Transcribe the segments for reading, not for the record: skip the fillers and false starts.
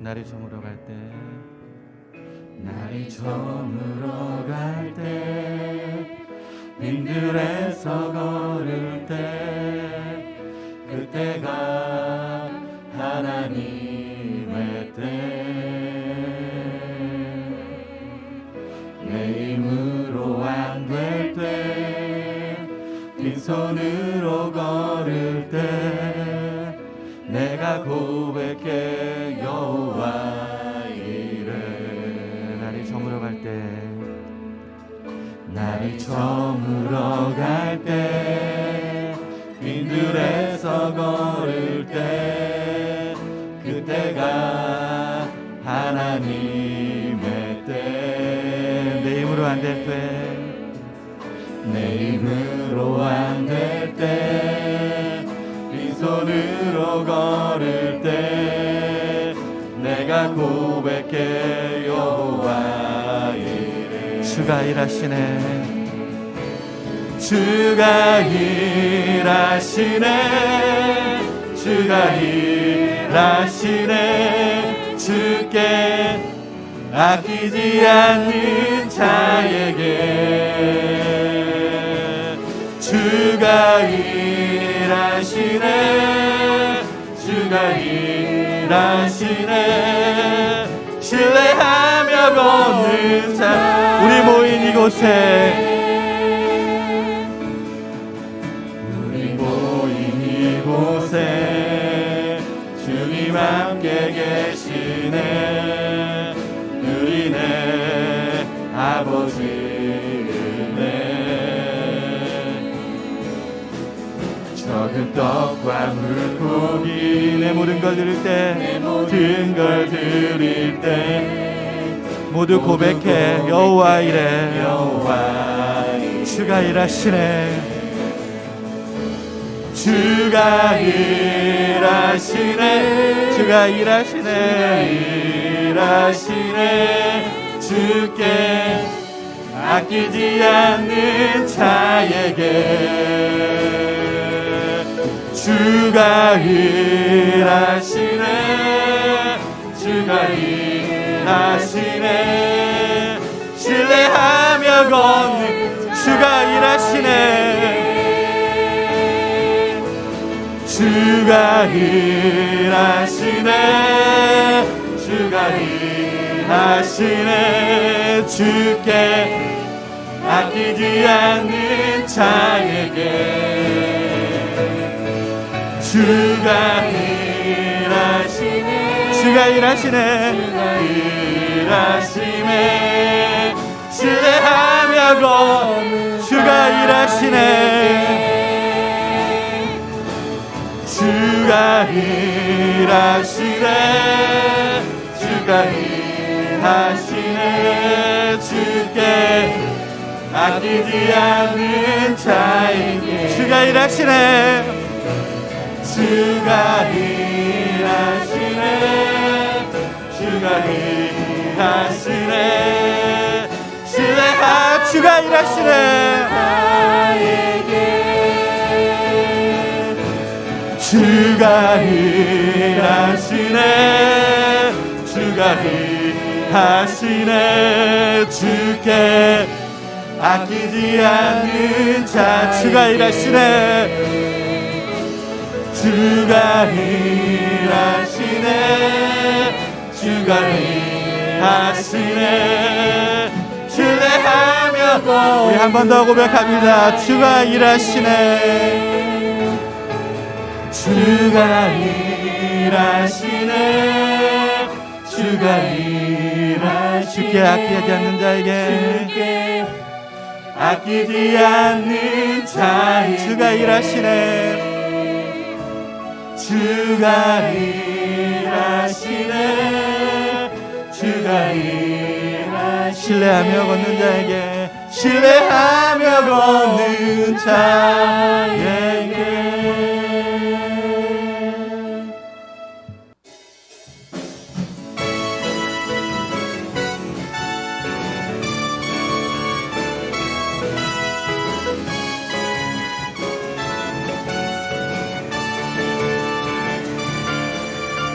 날이 저물어 갈 때, 날이 저물어 갈 때, 빈들에서 걸을 때, 그때가 하나님의 때. 내 힘으로 안 될 때, 빈손으로 걸을 때, 내가 고백해 여호와 이래. 날이 저물어 갈 때, 날이 저물어 갈 때, 빈들에서 걸을 때, 그때가 하나님의 때. 내 힘으로 안 될 때, 내 힘으로 안 될 때, 빈손으로 걸을 때, 내가 고백해 여호와 이래. 주가 일하시네. 주가 일하시네. 주가 일하시네. 주께 아끼지 않는 자에게. 주가 일하시네. 주가 일하시네. 신뢰하며 걷는 자. 우리 모인 이곳에, 이곳에 주님 함께 계시네. 누리네 아버지네. 적은 떡과 물고기 내 모든 걸 드릴 때, 모든 걸 드릴 때, 모두 고백해 여호와 이래. 여호와 이래. 주가 일하시네. 주가 일하시네. 주가 일하시네. 일하시네. 주께 아끼지 않는 자에게. 주가 일하시네. 주가 일하시네. 신뢰하며 걷는. 주가 일하시네. 주가 일하시네. 주가 일하시네. 주께 아끼지 않는 자에게. 주가 일하시네. 주가 일하시네. 일하시네. 신뢰하며 걷는. 주가 일하시네. 주가 일하시네. 주가 일하시네. 주께 아끼지 않는 자에게. 주가 일하시네. 주가 일하시네. 주가 일하시네. 신뢰하. 주가 일하시네. 주가 일하시네. 주가 일하시네. 주께 아끼지 않는 자. 주가 일하시네. 주가 일하시네. 주가 일하시네. 신뢰하며 우리 한 번 더 고백합니다. 주가 일하시네. 주가 일하시네. 주가 일하시네. 주께 아끼지 않는 자에게. 주께 아끼지 않는 자에게. 주가 일하시네. 주가 일하시네. 주가 일하시네. 신뢰하며 걷는 자에게. 신뢰하며 걷는 자에게.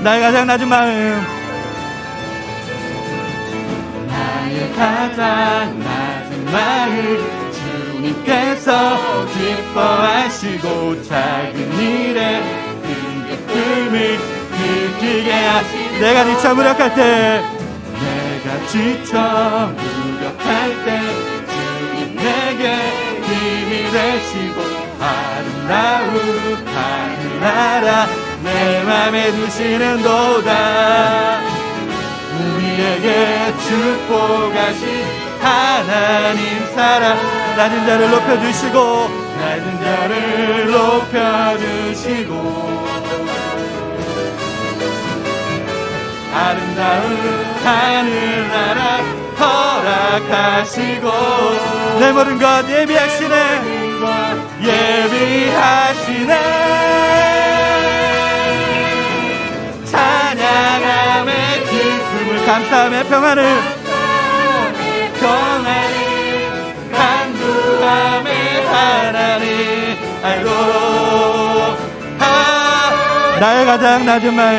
나의 가장 낮은 마음, 나의 가장 낮은 마음 주님께서 기뻐하시고 작은 일에 큰 기쁨을 느끼게 하시네. 내가 지쳐 무력할 때 내가 지쳐 무력할 때 주님 내게 힘이 되시고 아름다운 하늘나라 내 맘에 두시는도다. 우리에게 축복하신 하나님 사랑 낮은 자를 높여주시고 낮은 자를 높여주시고 아름다운 하늘나라 허락하시고 내 모든 것 예비하시네. 예비하시네. 찬양함의 기쁨을 감사함의 평안을 간구함의 하나님 알고 나의 가장 낮은 마음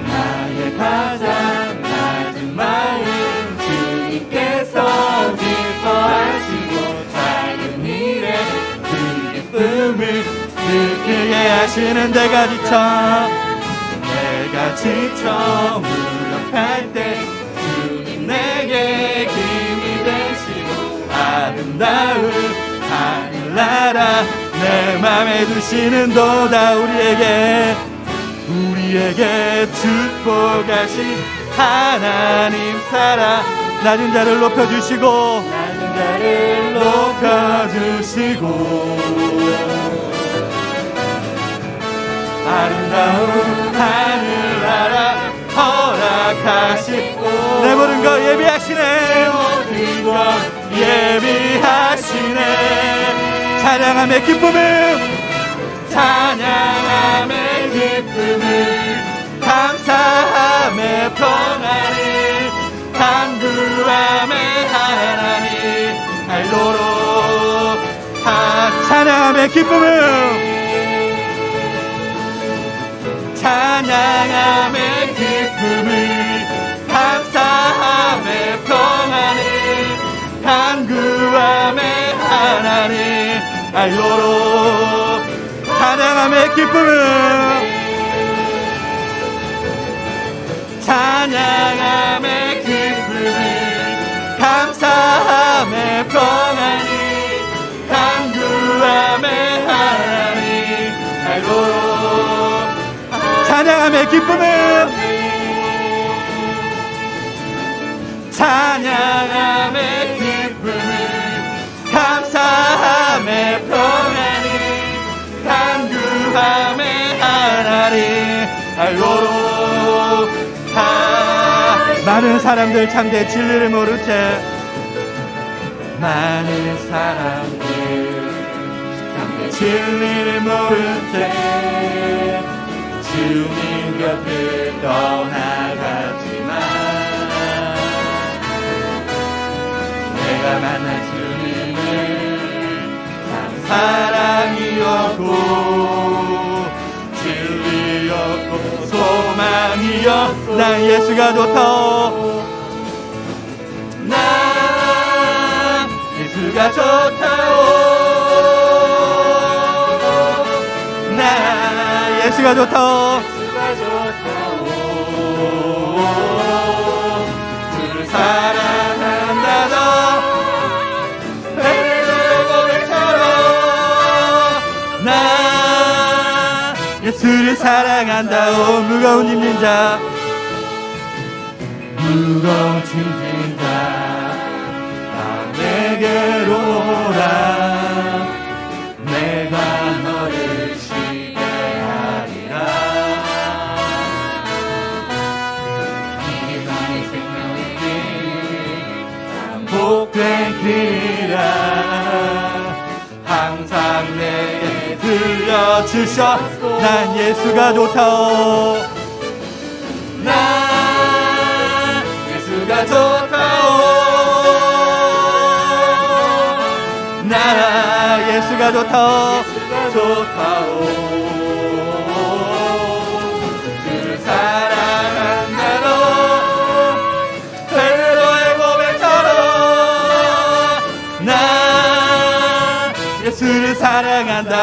나의 가장 낮은 마음 주님께서 기뻐하시고 작은 일에 큰 기쁨을 느끼게 하시는 내가 지쳐 내가 지쳐 무력할 때 주님 내게 힘이 되시고 아름다운 하늘나라 내 맘에 두시는도다. 우리에게 축복하신 하나님 사랑 낮은 자를 높여주시고 낮은 자를 높여주시고 아름다운 하늘나라 허락하시고 내 모든 것 예비하시네. 모든 것 예비하시네. 찬양함의 기쁨을 찬양함의 기쁨을 감사함의 평안을 간구함의 하나님 알도록 찬양함의 기쁨을 찬양함의 기쁨을 감사함의 평안을 간구함의 하나님 알도록 찬양함의 기쁨을 찬양함의 기쁨을 감사함의 평안을 간구함의 하나님 알도록 찬양함의 기쁨을 찬양함의 기쁨을 감사함의 평안을 간구함의 하나님 알도록 많은 사람들 참되 진리를 모를 때 많은 사람들 참되 진리를 모를 때 주님 곁을 떠나갔지만 내가 만난 주님은 참 사랑이었고 진리였고 소망이었고 난 예수가 좋다. 난 예수가 좋다오. 난 예수가 좋다. 예수가 좋다오. 주를 사랑한다던 베드로 고백처럼 난 예수를 사랑한다. 오 무거운 힘진 자 무거운 짐진 자 다 내게로 오라. 내가 너를 쉬게 하리라. 이게 나의 생명의 길 복된 길이라. 항상 내게 들려주셨소. 난 예수가 좋다. 난 예수가 좋다오. 나 예수가 좋다. 예수가 좋다오. 주를 사랑한다던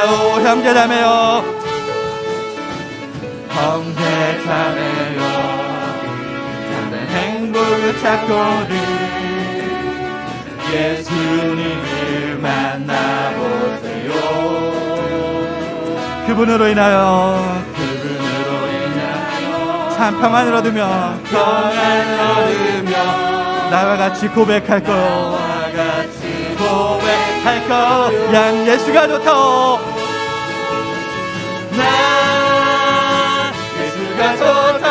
좋다오 형제자매여 형제자매여 참된 행복을 찾거든 예수님을 만나보세요 그분으로 인하여 참 평안을 얻으며 나와 같이 고백할 것 난 예수가 좋다오 나 예수가 좋다오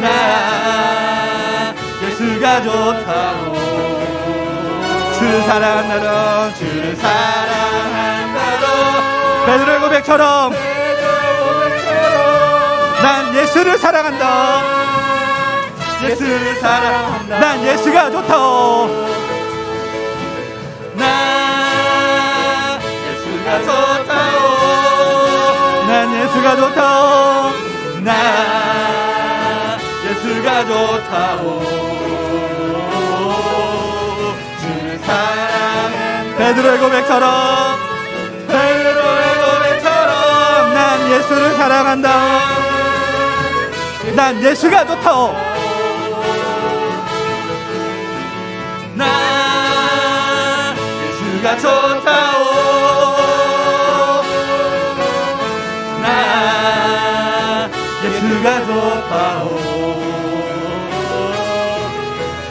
나 예수가 좋다오 주를 사랑한다로 베드로의 고백처럼 난 예수를 사랑한다 예수를 사랑한다 난 예수가 좋다오 나 예수가 좋다오 난 예수가 좋다오 나 예수가 좋다오 주를 사랑해 베드로의 고백처럼 난 예수를 사랑한다 난 예수가 좋다오 나 예수가 좋다오 나 예수가 좋다오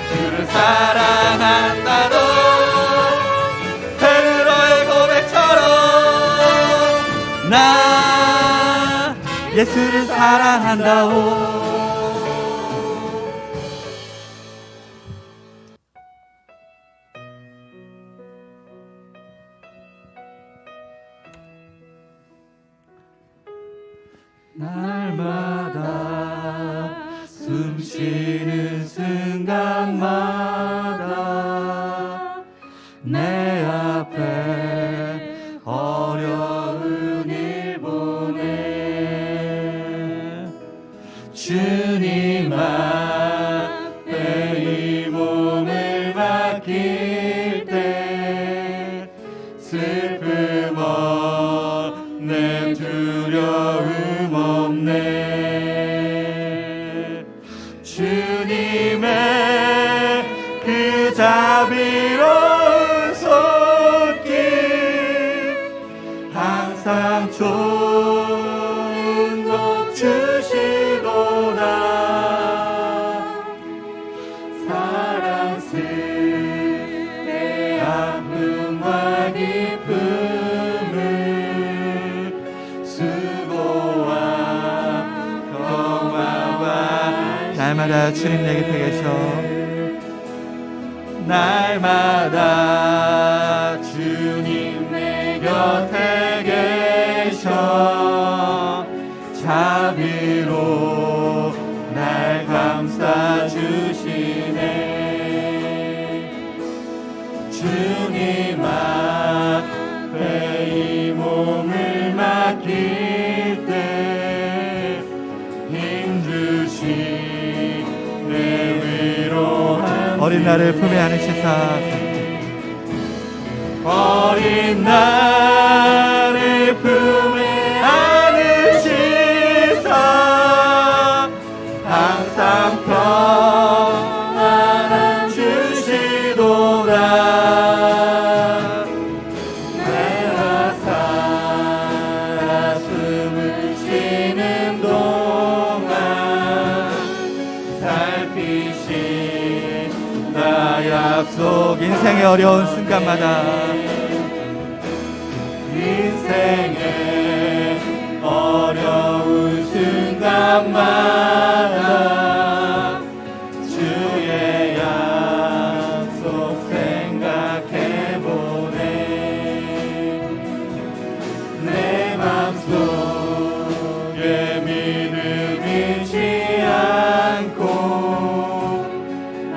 주를 사랑한다도 베드로의 고백처럼 나 예수를 사랑한다오 날마다 숨 쉬는 순간마다 내 앞에 어려운 일 보내 주님 앞에 이 몸을 맡길 때 슬픔 없네 두려움 없네 주님의 그 자비로운 손길 항상 좋은 것 주시도다 사랑스레 아픔과 기쁨을 수고와 평화와 날마다 주님 내 곁에 계셔 날마다 주님 내 곁에 계셔 자비로 날 감싸주시네 주님 앞에 이 몸을 맡길 때 힘주시 내 위로한 어린 나를 품에 안으시사 어린 나를 품에 안으시사 항상 평안을 주시도다 내가 살아 숨을 쉬는 동안 살피신다 약속 인생의 어려운 순간마다 인생의 어려운 순간마다 주의 약속 생각해보네 내 맘속에 믿음 잃지 않고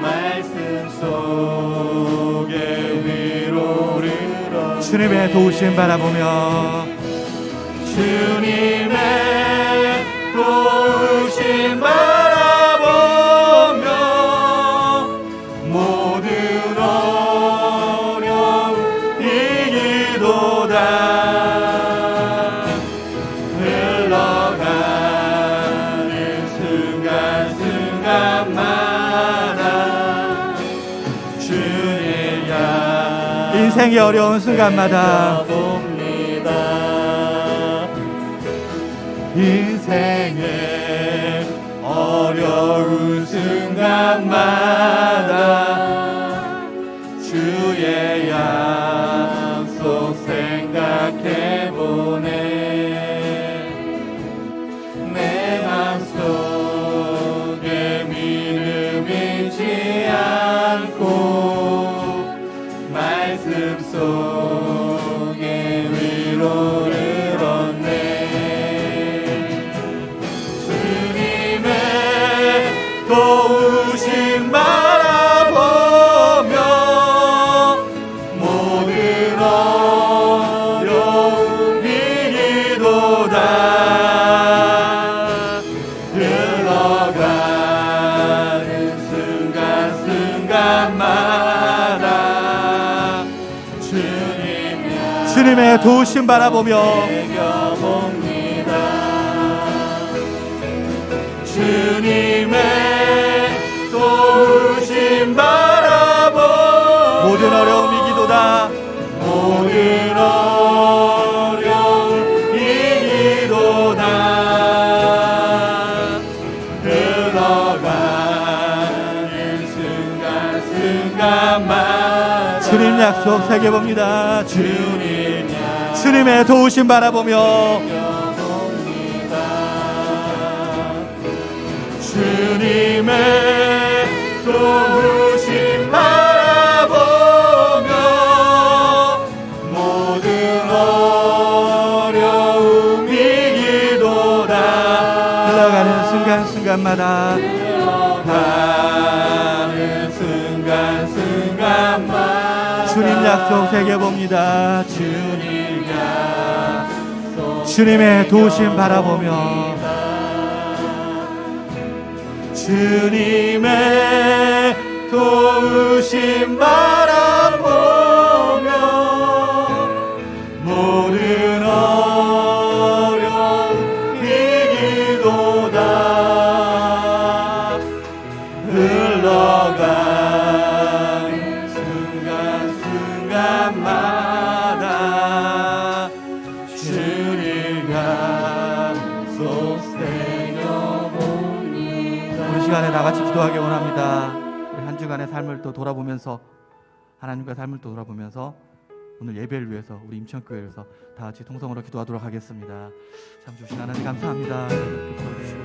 말씀 속에 위로를 얻네 주님의 도우심 바라보며 주님의 도우심 바라보며 모든 어려움 위기도다 흘러가는 순간순간마다 주의 양 인생의 어려운 순간마다 봅니다. 인생의 어려운 순간마다 주의 약속 생각해보네. 내 맘속에 믿음 잃지 않고 말씀 속에 위로를 얻네. 주님의 도우심 바라보며 모든 어려움 이기도다 흘러가는 순간순간마다 주님의 도우심 바라보며 봅니다. 주님의 도우심 바라보 모든 어려움 이기도다 모든 어려움 이기도다 흘러가는 순간순간마다 주님 약속 새겨봅니다. 주님의 도우심 바라보며 주님의 도우심 바라보며 모든 어려움 이기도다 흘러가는 순간순간마다 흘러가는 순간순간마다 주님 약속 새겨봅니다. 주님의 도우심 바라보며 주님의 도우심 바라보며 모든 어려움 이기도다 흘러가는 순간순간마다 주를 약속 새겨봅니다. 우리 시간에 나같이 기도하기 원합니다. 우리 한 주간의 삶을 또 돌아보면서 하나님과 삶을 또 돌아보면서 오늘 예배를 위해서 우리 임천교회에서 다 같이 통성으로 기도하도록 하겠습니다. 참 주신 하나님 감사합니다. 이렇게 불러주시고.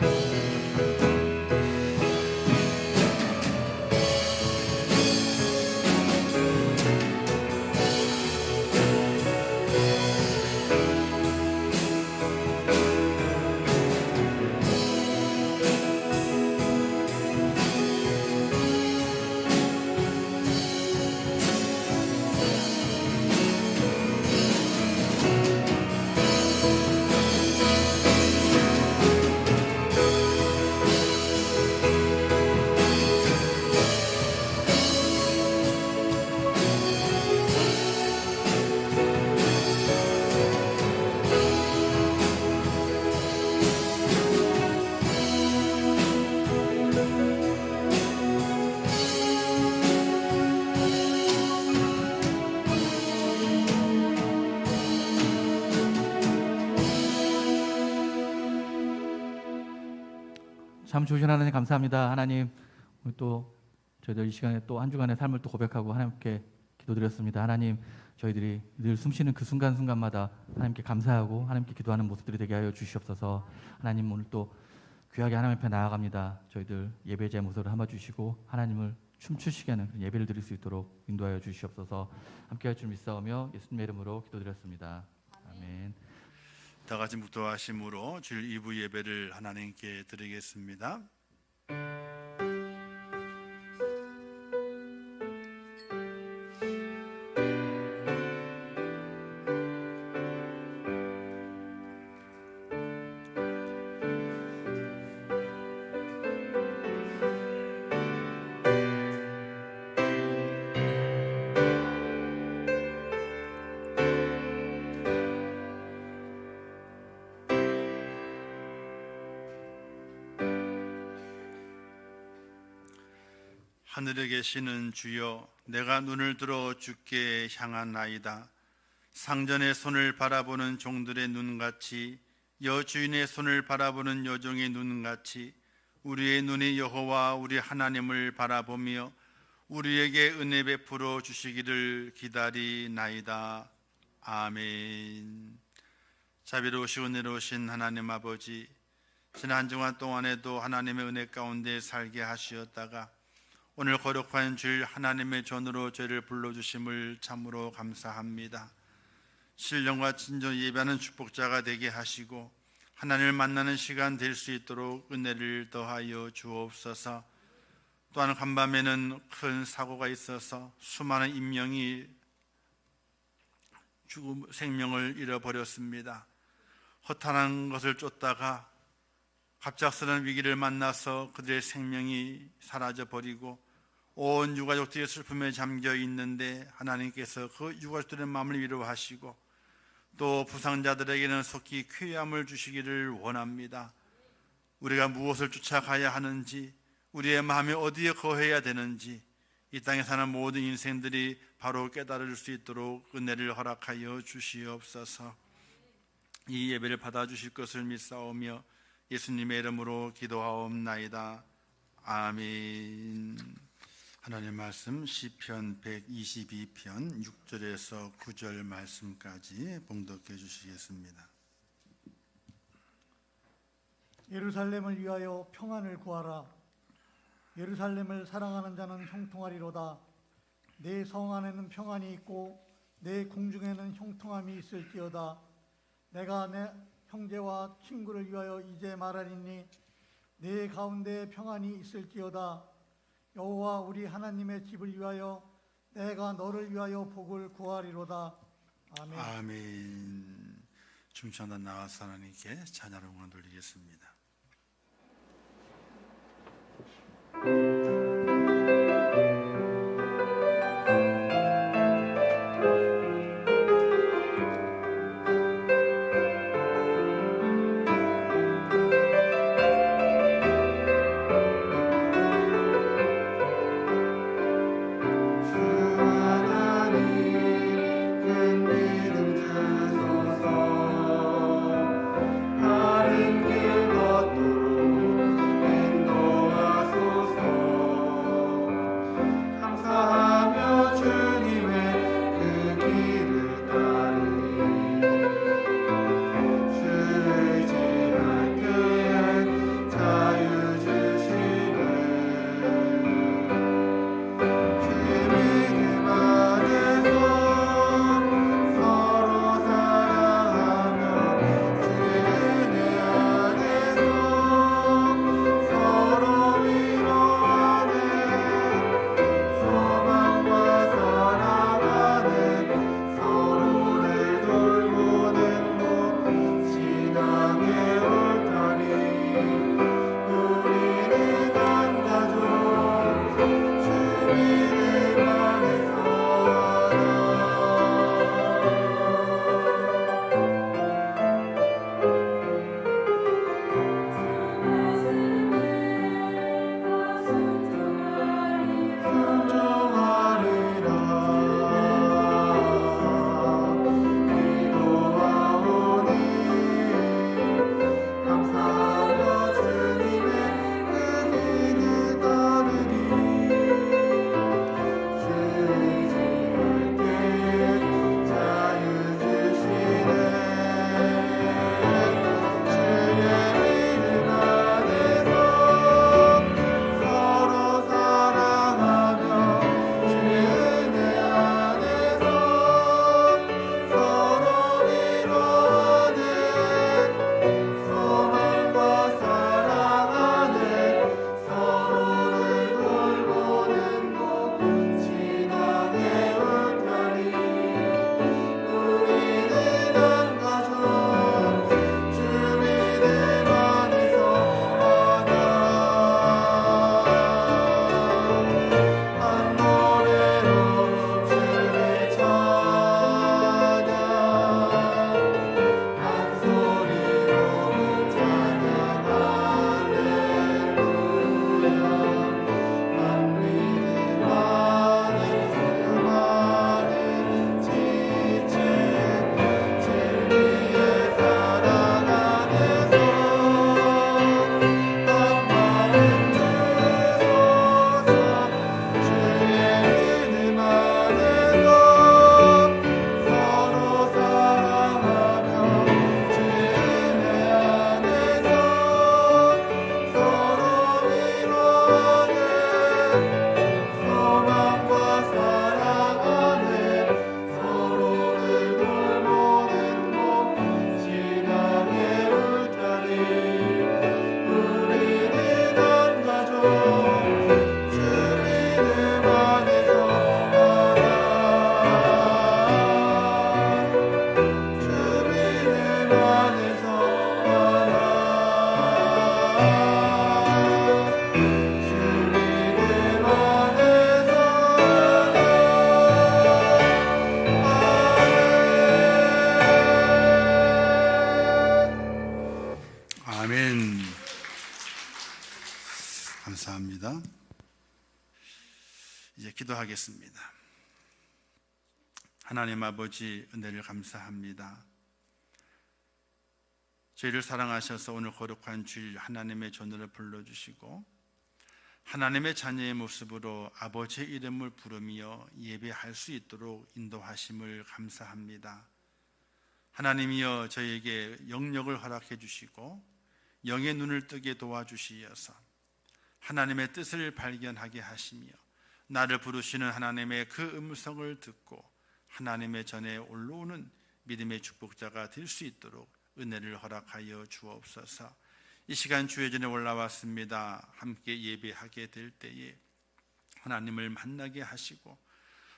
참 좋으신 하나님 감사합니다. 하나님 오늘 또 저희들 이 시간에 또 한 주간의 삶을 또 고백하고 하나님께 기도드렸습니다. 하나님 저희들이 늘 숨쉬는 그 순간순간마다 하나님께 감사하고 하나님께 기도하는 모습들이 되게 하여 주시옵소서. 하나님 오늘 또 귀하게 하나님 앞에 나아갑니다. 저희들 예배자의 모습을 담아주시고 하나님을 춤추시게 하는 예배를 드릴 수 있도록 인도하여 주시옵소서. 함께 할 줄 믿사오며 예수님의 이름으로 기도드렸습니다. 아멘. 다 같이 묵도하심으로 주일 2부 예배를 하나님께 드리겠습니다. 하늘에 계시는 주여, 내가 눈을 들어 주께 향하나이다. 상전의 손을 바라보는 종들의 눈같이, 여주인의 손을 바라보는 여종의 눈같이 우리의 눈이 여호와 우리 하나님을 바라보며 우리에게 은혜 베풀어 주시기를 기다리나이다. 아멘. 자비로우시고 은혜로우신 하나님 아버지, 지난 한 주간 동안에도 하나님의 은혜 가운데 살게 하시었다가 오늘 거룩한 주일 하나님의 전으로 죄를 불러주심을 참으로 감사합니다. 신령과 진정 예배하는 축복자가 되게 하시고 하나님을 만나는 시간 될 수 있도록 은혜를 더하여 주옵소서. 또한 간밤에는 큰 사고가 있어서 수많은 인명이 생명을 잃어버렸습니다. 허탄한 것을 쫓다가 갑작스러운 위기를 만나서 그들의 생명이 사라져버리고 온 유가족들이 슬픔에 잠겨 있는데 하나님께서 그 유가족들의 마음을 위로하시고 또 부상자들에게는 속히 쾌유함을 주시기를 원합니다. 우리가 무엇을 쫓아가야 하는지, 우리의 마음이 어디에 거해야 되는지 이 땅에 사는 모든 인생들이 바로 깨달을 수 있도록 은혜를 허락하여 주시옵소서. 이 예배를 받아주실 것을 믿사오며 예수님의 이름으로 기도하옵나이다. 아멘. 하나님 말씀 시편 122편 6절에서 9절 말씀까지 봉독해 주시겠습니다. 예루살렘을 위하여 평안을 구하라. 예루살렘을 사랑하는 자는 형통하리로다. 내 성 안에는 평안이 있고 내 궁중에는 형통함이 있을지어다. 내가 내 형제와 친구를 위하여 이제 말하리니 내 가운데 평안이 있을지어다. 여호와 우리 하나님의 집을 위하여 내가 너를 위하여 복을 구하리로다. 아멘. 아멘. 중창단 나와서 하나님께 찬양을 응원 돌리겠습니다. 바른 길 걷도록 인도하소서. 감사합니다. 이제 기도하겠습니다. 하나님 아버지, 은혜를 감사합니다. 저희를 사랑하셔서 오늘 거룩한 주일 하나님의 전으로 불러주시고 하나님의 자녀의 모습으로 아버지의 이름을 부르며 예배할 수 있도록 인도하심을 감사합니다. 하나님이여, 저희에게 영역을 허락해 주시고 영의 눈을 뜨게 도와주시어서 하나님의 뜻을 발견하게 하시며 나를 부르시는 하나님의 그 음성을 듣고 하나님의 전에 올라오는 믿음의 축복자가 될 수 있도록 은혜를 허락하여 주옵소서. 이 시간 주의 전에 올라왔습니다. 함께 예배하게 될 때에 하나님을 만나게 하시고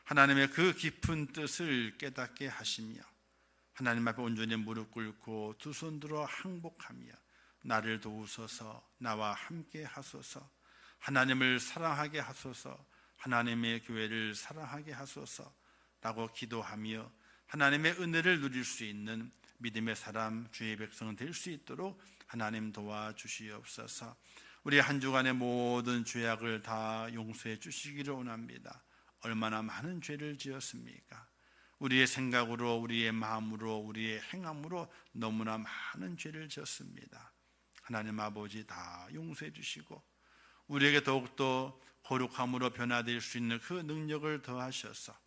하나님의 그 깊은 뜻을 깨닫게 하시며 하나님 앞에 온전히 무릎 꿇고 두 손 들어 항복하며 나를 도우소서, 나와 함께 하소서, 하나님을 사랑하게 하소서, 하나님의 교회를 사랑하게 하소서 라고 기도하며 하나님의 은혜를 누릴 수 있는 믿음의 사람, 주의 백성 될 수 있도록 하나님 도와주시옵소서. 우리 한 주간의 모든 죄악을 다 용서해 주시기를 원합니다. 얼마나 많은 죄를 지었습니까? 우리의 생각으로, 우리의 마음으로, 우리의 행함으로 너무나 많은 죄를 지었습니다. 하나님 아버지 다 용서해 주시고 우리에게 더욱더 거룩함으로 변화될 수 있는 그 능력을 더하셔서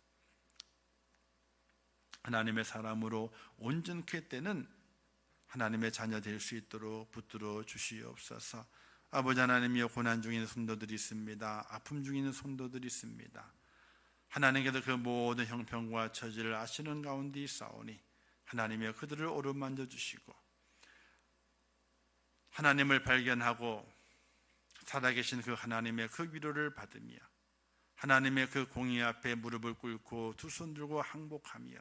하나님의 사람으로 온전케 되는 하나님의 자녀 될 수 있도록 붙들어 주시옵소서. 아버지 하나님이여, 고난 중에 있는 성도들이 있습니다. 아픔 중에 있는 성도들이 있습니다. 하나님께서 그 모든 형편과 처지를 아시는 가운데 있사오니 하나님이여, 그들을 어루만져 주시고 하나님을 발견하고 살아계신 그 하나님의 그 위로를 받으며 하나님의 그 공의 앞에 무릎을 꿇고 두 손 들고 항복하며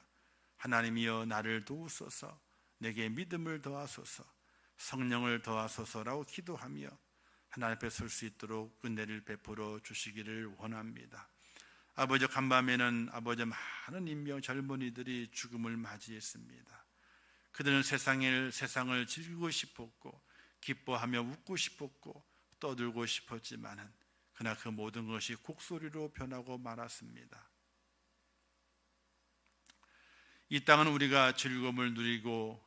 하나님이여, 나를 도우소서, 내게 믿음을 더하소서, 성령을 더하소서라고 기도하며 하나님 앞에 설 수 있도록 은혜를 베풀어 주시기를 원합니다. 아버지, 간밤에는 아버지 많은 인명 젊은이들이 죽음을 맞이했습니다. 그들은 세상을 즐기고 싶었고 기뻐하며 웃고 싶었고 떠들고 싶었지만은 그러나 그 모든 것이 곡소리로 변하고 말았습니다. 이 땅은 우리가 즐거움을 누리고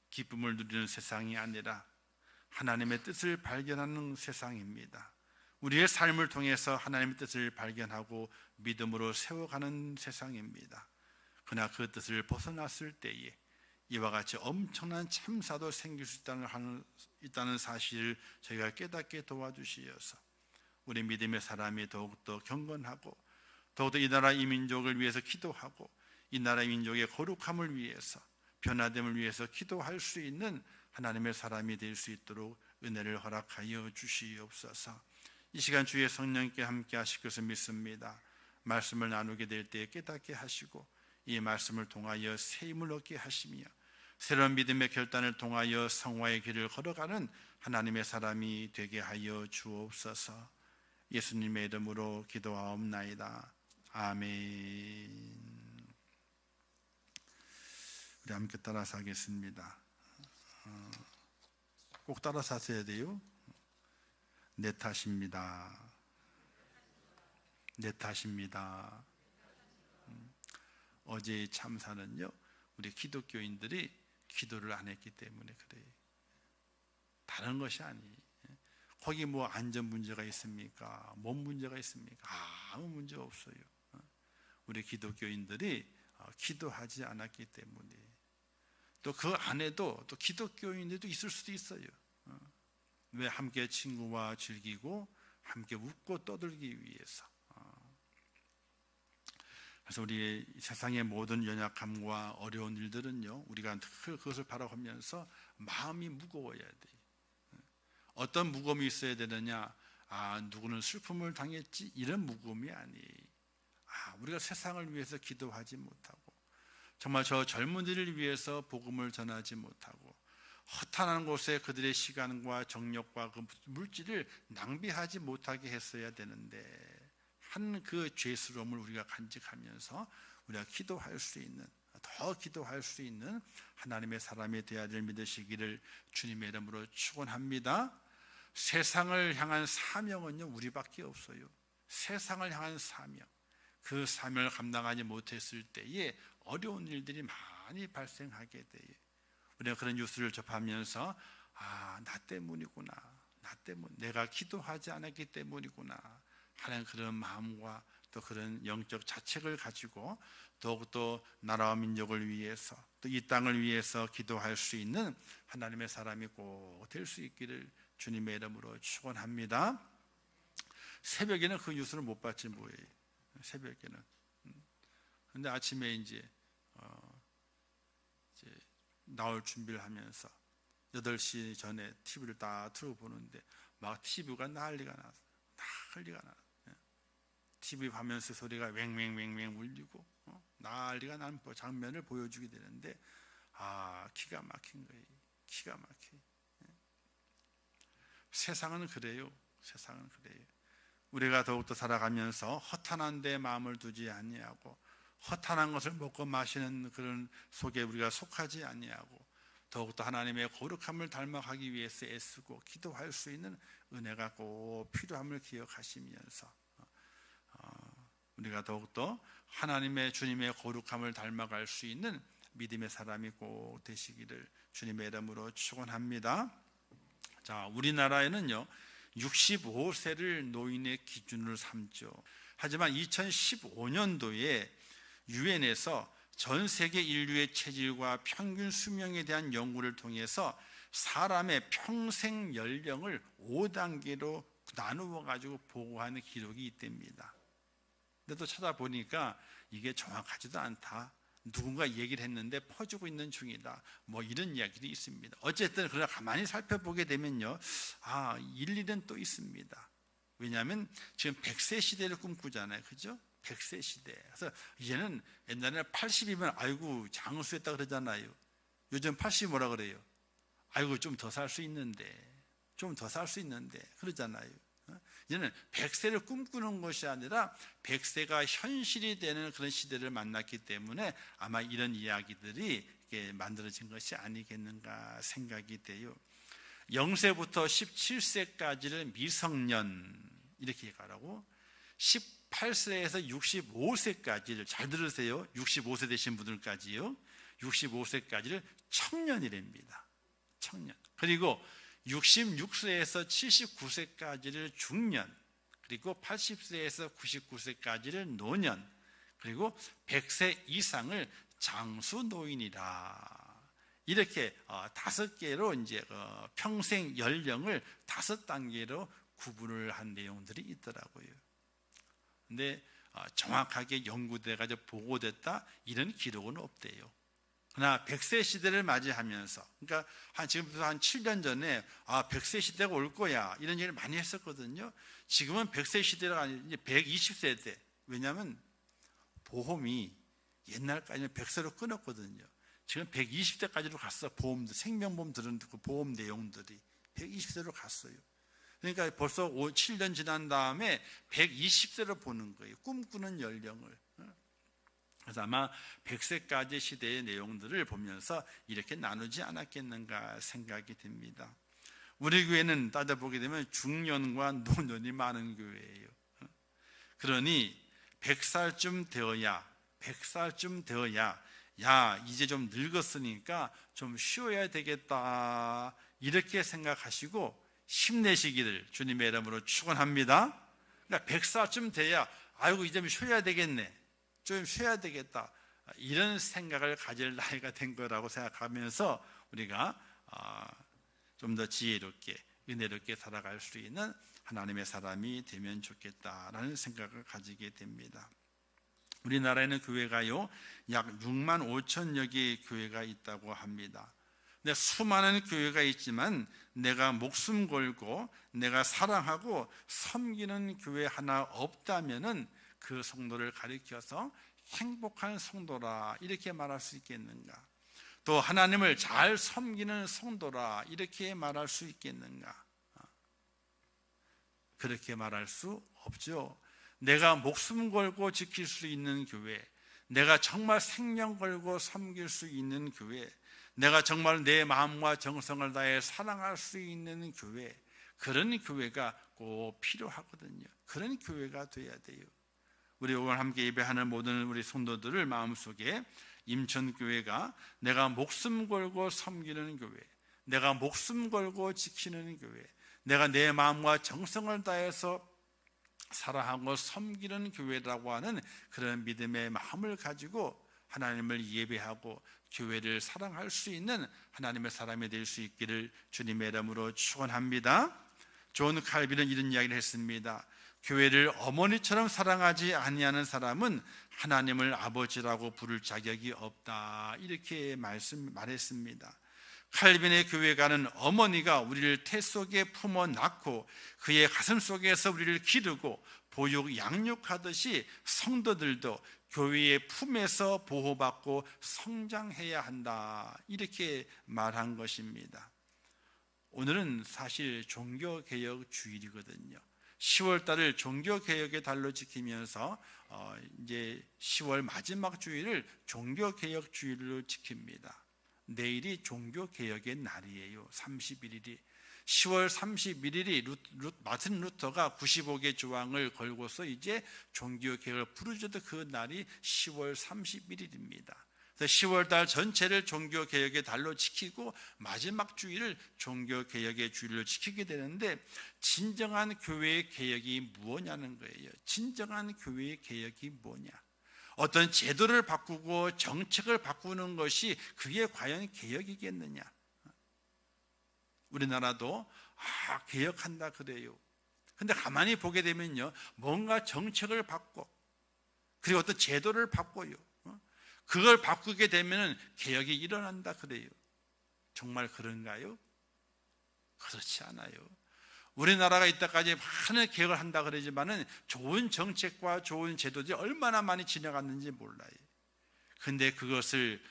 기쁨을 누리는 세상이 아니라 하나님의 뜻을 발견하는 세상입니다. 우리의 삶을 통해서 하나님의 뜻을 발견하고 믿음으로 세워가는 세상입니다. 그러나 그 뜻을 벗어났을 때에 이와 같이 엄청난 참사도 생길 수 있다는 사실을 저희가 깨닫게 도와주시어서 우리 믿음의 사람이 더욱더 경건하고 더욱더 이 나라 이 민족을 위해서 기도하고 이 나라 민족의 거룩함을 위해서 변화됨을 위해서 기도할 수 있는 하나님의 사람이 될 수 있도록 은혜를 허락하여 주시옵소서. 이 시간 주의 성령께 함께 하실 것을 믿습니다. 말씀을 나누게 될 때 깨닫게 하시고 이 말씀을 통하여 새 힘을 얻게 하시며 새로운 믿음의 결단을 통하여 성화의 길을 걸어가는 하나님의 사람이 되게 하여 주옵소서. 예수님의 이름으로 기도하옵나이다. 아멘. 우리 함께 따라서 하겠습니다. 꼭 따라서 하셔야 돼요. 내 탓입니다. 내 탓입니다. 어제의 참사는요, 우리 기독교인들이 기도를 안 했기 때문에 그래요. 다른 것이 아니에요. 거기 뭐 안전 문제가 있습니까? 뭔 문제가 있습니까? 아무 문제 없어요. 우리 기독교인들이 기도하지 않았기 때문에 또 그 안에도 또 기독교인들도 있을 수도 있어요. 왜? 함께 친구와 즐기고 함께 웃고 떠들기 위해서. 그래서 우리 세상의 모든 연약함과 어려운 일들은요, 우리가 그것을 바라보면서 마음이 무거워야 돼요. 어떤 무거움이 있어야 되느냐? 누구는 슬픔을 당했지, 이런 무거움이 아니에요. 우리가 세상을 위해서 기도하지 못하고 정말 저 젊은이를 위해서 복음을 전하지 못하고 허탄한 곳에 그들의 시간과 정력과 그 물질을 낭비하지 못하게 했어야 되는데 한 그 죄스러움을 우리가 간직하면서 우리가 기도할 수 있는, 더 기도할 수 있는 하나님의 사람이 되어야 될 믿으시기를 주님의 이름으로 축원합니다. 세상을 향한 사명은요 우리밖에 없어요. 세상을 향한 사명, 그 사명을 감당하지 못했을 때에 어려운 일들이 많이 발생하게 돼요. 우리가 그런 뉴스를 접하면서 나 때문이구나, 나 때문, 내가 기도하지 않았기 때문이구나 하는 그런 마음과 또 그런 영적 자책을 가지고 더욱더 나라와 민족을 위해서 또 이 땅을 위해서 기도할 수 있는 하나님의 사람이 꼭 될 수 있기를 주님의 이름으로 축원합니다. 새벽에는 그 뉴스를 못 봤지 뭐예요. 새벽에는. 근데 아침에 이제 나올 준비를 하면서 8시 전에 TV를 딱 틀어 보는데 막 TV가 난리가 났어. 난리가 났어. TV 화면에서 소리가 왱왱왱왱 울리고 난리가 난 장면을 보여주게 되는데 기가 막힌 거예요. 기가 막혀. 세상은 그래요. 세상은 그래요. 우리가 더욱더 살아가면서 허탄한 데 마음을 두지 아니하고 허탄한 것을 먹고 마시는 그런 속에 우리가 속하지 아니하고 더욱더 하나님의 거룩함을 닮아가기 위해서 애쓰고 기도할 수 있는 은혜가 꼭 필요함을 기억하시면서 우리가 더욱더 하나님의 주님의 거룩함을 닮아갈 수 있는 믿음의 사람이 꼭 되시기를 주님의 이름으로 축원합니다. 자, 우리나라에는요 65세를 노인의 기준으로 삼죠. 하지만 2015년도에 유엔에서 전 세계 인류의 체질과 평균 수명에 대한 연구를 통해서 사람의 평생 연령을 5단계로 나누어 가지고 보고하는 기록이 있답니다. 근데 또 찾아보니까 이게 정확하지도 않다. 누군가 얘기를 했는데 퍼주고 있는 중이다. 뭐 이런 이야기도 있습니다. 어쨌든 그러나 가만히 살펴보게 되면요, 일리는 또 있습니다. 왜냐하면 지금 100세 시대를 꿈꾸잖아요, 그죠? 100세 시대. 그래서 이제는 옛날에는 80이면 아이고 장수했다 그러잖아요. 요즘 80이 뭐라 그래요? 아이고 좀 더 살 수 있는데, 좀 더 살 수 있는데 그러잖아요. 이제는 100세를 꿈꾸는 것이 아니라 100세가 현실이 되는 그런 시대를 만났기 때문에 아마 이런 이야기들이 만들어진 것이 아니겠는가 생각이 돼요. 0세부터 17세까지를 미성년 이렇게 얘기하라고, 18세에서 65세까지를 잘 들으세요. 65세 되신 분들까지요. 65세까지를 청년이랍니다. 청년. 그리고 66세에서 79세까지를 중년, 그리고 80세에서 99세까지를 노년, 그리고 100세 이상을 장수노인이라. 이렇게 5개로 이제 평생 연령을 5단계로 구분을 한 내용들이 있더라고요. 근데 정확하게 연구돼 가지고 보고됐다 이런 기록은 없대요. 그러나 100세 시대를 맞이하면서, 그러니까 지금부터 한 7년 전에 100세 시대가 올 거야 이런 얘기를 많이 했었거든요. 지금은 100세 시대가 아니라 이제 120세대. 왜냐하면 보험이 옛날까지는 100세로 끊었거든요. 지금 120세까지로 갔어. 보험도, 생명보험 들은 그 보험 내용들이 120세로 갔어요. 그러니까 벌써 7년 지난 다음에 120세로 보는 거예요. 꿈꾸는 연령을. 그래서 아마 100세까지 시대의 내용들을 보면서 이렇게 나누지 않았겠는가 생각이 듭니다. 우리 교회는 따져보게 되면 중년과 노년이 많은 교회예요. 그러니 100살쯤 되어야 야 이제 좀 늙었으니까 좀 쉬어야 되겠다 이렇게 생각하시고 힘내시기를 주님의 이름으로 축원합니다. 그러니까 100살쯤 돼야 아이고 이제 좀 쉬어야 되겠네, 좀 쉬어야 되겠다 이런 생각을 가질 나이가 된 거라고 생각하면서 우리가 좀 더 지혜롭게 은혜롭게 살아갈 수 있는 하나님의 사람이 되면 좋겠다라는 생각을 가지게 됩니다. 우리나라에는 교회가요 약 6만 5천여 개의 교회가 있다고 합니다. 근데 수많은 교회가 있지만 내가 목숨 걸고 내가 사랑하고 섬기는 교회 하나 없다면은 그 성도를 가리켜서 행복한 성도라 이렇게 말할 수 있겠는가? 또 하나님을 잘 섬기는 성도라 이렇게 말할 수 있겠는가? 그렇게 말할 수 없죠. 내가 목숨 걸고 지킬 수 있는 교회, 내가 정말 생명 걸고 섬길 수 있는 교회, 내가 정말 내 마음과 정성을 다해 사랑할 수 있는 교회, 그런 교회가 꼭 필요하거든요. 그런 교회가 돼야 돼요. 우리 오늘 함께 예배하는 모든 우리 성도들을 마음속에 임천교회가 내가 목숨 걸고 섬기는 교회, 내가 목숨 걸고 지키는 교회, 내가 내 마음과 정성을 다해서 사랑하고 섬기는 교회라고 하는 그런 믿음의 마음을 가지고 하나님을 예배하고 교회를 사랑할 수 있는 하나님의 사람이 될 수 있기를 주님의 이름으로 축원합니다. 존 칼빈은 이런 이야기를 했습니다. 교회를 어머니처럼 사랑하지 아니하는 사람은 하나님을 아버지라고 부를 자격이 없다, 이렇게 말했습니다. 칼빈의 교회가는 어머니가 우리를 태 속에 품어 낳고 그의 가슴 속에서 우리를 기르고 보육 양육하듯이 성도들도 교회의 품에서 보호받고 성장해야 한다, 이렇게 말한 것입니다. 오늘은 사실 종교개혁 주일이거든요. 10월 달을 종교개혁의 달로 지키면서 이제 10월 마지막 주일을 종교개혁 주일로 지킵니다. 내일이 종교개혁의 날이에요. 31일이 10월 31일이 마틴 루터가 95개 조항을 걸고서 이제 종교개혁을 부르짖던 그 날이 10월 31일입니다. 10월 달 전체를 종교개혁의 달로 지키고 마지막 주일을 종교개혁의 주일로 지키게 되는데, 진정한 교회의 개혁이 무엇냐는 거예요. 진정한 교회의 개혁이 뭐냐? 어떤 제도를 바꾸고 정책을 바꾸는 것이 그게 과연 개혁이겠느냐? 우리나라도 개혁한다 그래요. 근데 가만히 보게 되면요, 뭔가 정책을 바꿔, 그리고 어떤 제도를 바꿔요. 그걸 바꾸게 되면 개혁이 일어난다 그래요. 정말 그런가요? 그렇지 않아요. 우리나라가 이때까지 많은 개혁을 한다 그러지만은 좋은 정책과 좋은 제도들이 얼마나 많이 지나갔는지 몰라요. 근데 그것을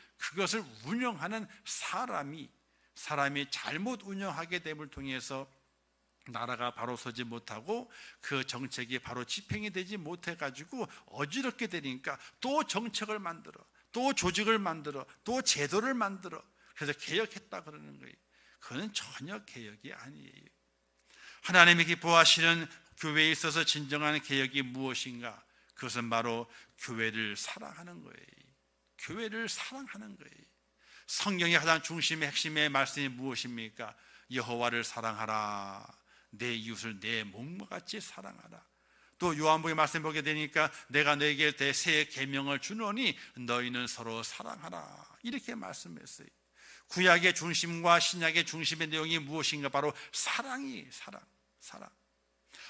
운영하는 사람이 잘못 운영하게 됨을 통해서 나라가 바로 서지 못하고 그 정책이 바로 집행이 되지 못해 가지고 어지럽게 되니까 또 정책을 만들어, 또 조직을 만들어, 또 제도를 만들어, 그래서 개혁했다 그러는 거예요. 그건 전혀 개혁이 아니에요. 하나님이 기뻐하시는 교회에 있어서 진정한 개혁이 무엇인가? 그것은 바로 교회를 사랑하는 거예요. 교회를 사랑하는 거예요. 성경의 가장 중심의 핵심의 말씀이 무엇입니까? 여호와를 사랑하라, 내 이웃을 내 몸과 같이 사랑하라. 또 요한복음 말씀 보게 되니까 내가 너에게 새 계명을 주노니 너희는 서로 사랑하라, 이렇게 말씀했어요. 구약의 중심과 신약의 중심의 내용이 무엇인가? 바로 사랑.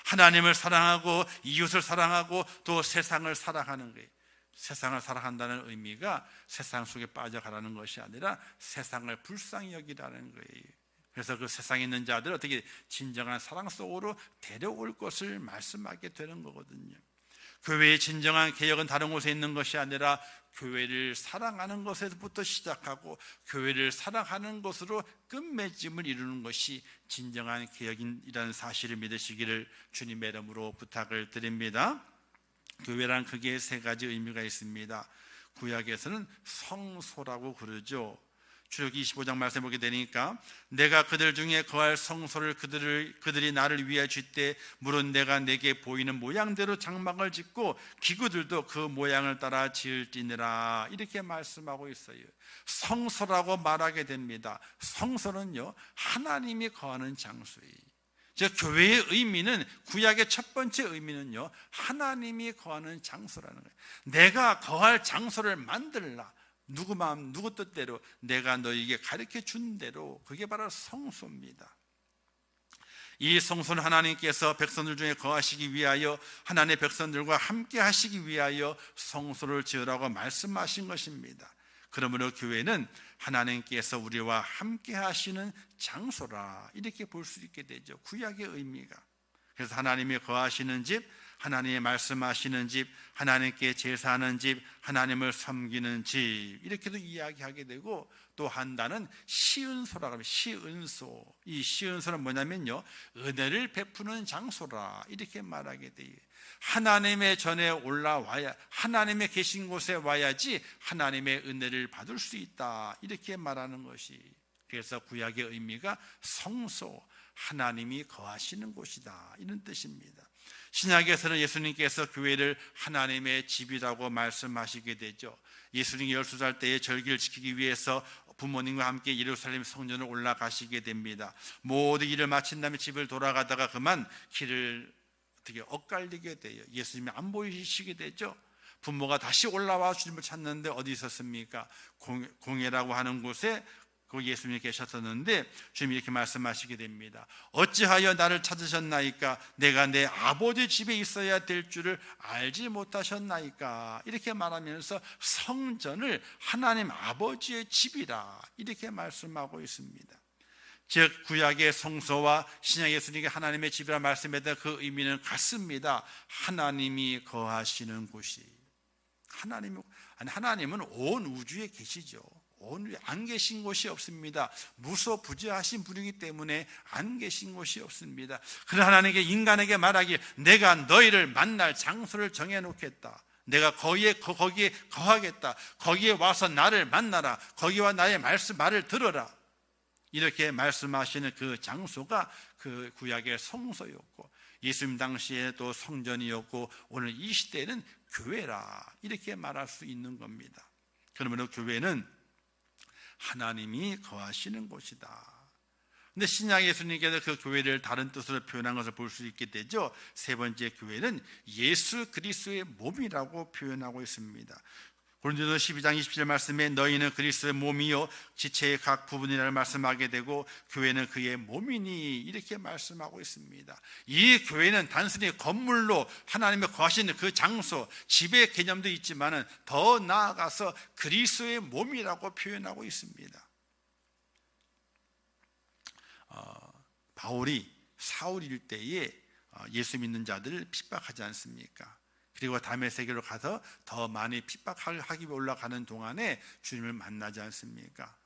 하나님을 사랑하고 이웃을 사랑하고 또 세상을 사랑하는 거예요. 세상을 사랑한다는 의미가 세상 속에 빠져가라는 것이 아니라 세상을 불쌍히 여기라는 거예요. 그래서 그 세상에 있는 자들 어떻게 진정한 사랑 속으로 데려올 것을 말씀하게 되는 거거든요. 교회의 진정한 개혁은 다른 곳에 있는 것이 아니라 교회를 사랑하는 것에서부터 시작하고 교회를 사랑하는 것으로 끝맺음을 이루는 것이 진정한 개혁이라는 사실을 믿으시기를 주님의 이름으로 부탁을 드립니다. 교회란 크게 세 가지 의미가 있습니다. 구약에서는 성소라고 그러죠. 출애굽기 25장 말씀 보게 되니까 내가 그들 중에 거할 성소를 그들이 나를 위하여 짓되 물은 내가 내게 보이는 모양대로 장막을 짓고 기구들도 그 모양을 따라 지을지니라, 이렇게 말씀하고 있어요. 성소라고 말하게 됩니다. 성소는요, 하나님이 거하는 장소예요. 즉 교회의 의미는, 구약의 첫 번째 의미는요, 하나님이 거하는 장소라는 거예요. 내가 거할 장소를 만들라, 누구 마음 누구 뜻대로 내가 너에게 가르쳐 준 대로, 그게 바로 성소입니다. 이 성소는 하나님께서 백성들 중에 거하시기 위하여, 하나님의 백성들과 함께 하시기 위하여 성소를 지으라고 말씀하신 것입니다. 그러므로 교회는 하나님께서 우리와 함께 하시는 장소라, 이렇게 볼 수 있게 되죠. 구약의 의미가. 그래서 하나님이 거하시는 집, 하나님의 말씀하시는 집, 하나님께 제사하는 집, 하나님을 섬기는 집, 이렇게도 이야기하게 되고, 또 한다는 시은소라고 합니다. 시은소. 이 시은소는 뭐냐면요, 은혜를 베푸는 장소라, 이렇게 말하게 돼요. 하나님의 전에 올라와야, 하나님의 계신 곳에 와야지 하나님의 은혜를 받을 수 있다, 이렇게 말하는 것이. 그래서 구약의 의미가 성소, 하나님이 거하시는 곳이다, 이런 뜻입니다. 신약에서는 예수님께서 교회를 하나님의 집이라고 말씀하시게 되죠. 예수님이 12살 때의 절기를 지키기 위해서 부모님과 함께 예루살렘 성전을 올라가시게 됩니다. 모든 일을 마친 다음에 집을 돌아가다가 그만 길을 어떻게 엇갈리게 돼요. 예수님이 안 보이시게 되죠. 부모가 다시 올라와 주님을 찾는데 어디 있었습니까? 공회라고 하는 곳에 그 예수님이 계셨었는데 주님이 이렇게 말씀하시게 됩니다. 어찌하여 나를 찾으셨나이까? 내가 내 아버지 집에 있어야 될 줄을 알지 못하셨나이까? 이렇게 말하면서 성전을 하나님 아버지의 집이라 이렇게 말씀하고 있습니다. 즉 구약의 성소와 신약의 예수님이 하나님의 집이라 말씀했던 그 의미는 같습니다. 하나님이 거하시는 곳이. 하나님은 온 우주에 계시죠. 안 계신 곳이 없습니다. 무소부지하신 분이기 때문에 안 계신 곳이 없습니다. 그러나 하나님께 인간에게 말하기에 내가 너희를 만날 장소를 정해놓겠다. 내가 거기에 거하겠다. 거기에 와서 나를 만나라. 거기와 나의 말을 들어라. 이렇게 말씀하시는 그 장소가 그 구약의 성소였고 예수님 당시에 또 성전이었고 오늘 이 시대에는 교회라 이렇게 말할 수 있는 겁니다. 그러므로 교회는 하나님이 거하시는 곳이다. 근데 신약 예수님께서 그 교회를 다른 뜻으로 표현한 것을 볼 수 있게 되죠. 세 번째 교회는 예수 그리스도의 몸이라고 표현하고 있습니다. 고린도서 12장 27절 말씀에 너희는 그리스도의 몸이요 지체의 각 부분이라고 말씀하게 되고 교회는 그의 몸이니 이렇게 말씀하고 있습니다. 이 교회는 단순히 건물로 하나님의 거하시는 그 장소, 집의 개념도 있지만 더 나아가서 그리스도의 몸이라고 표현하고 있습니다. 바울이 사울일 때에 예수 믿는 자들을 핍박하지 않습니까? 그리고 다메섹으로 가서 더 많이 핍박하기 위해 올라가는 동안에 주님을 만나지 않습니까?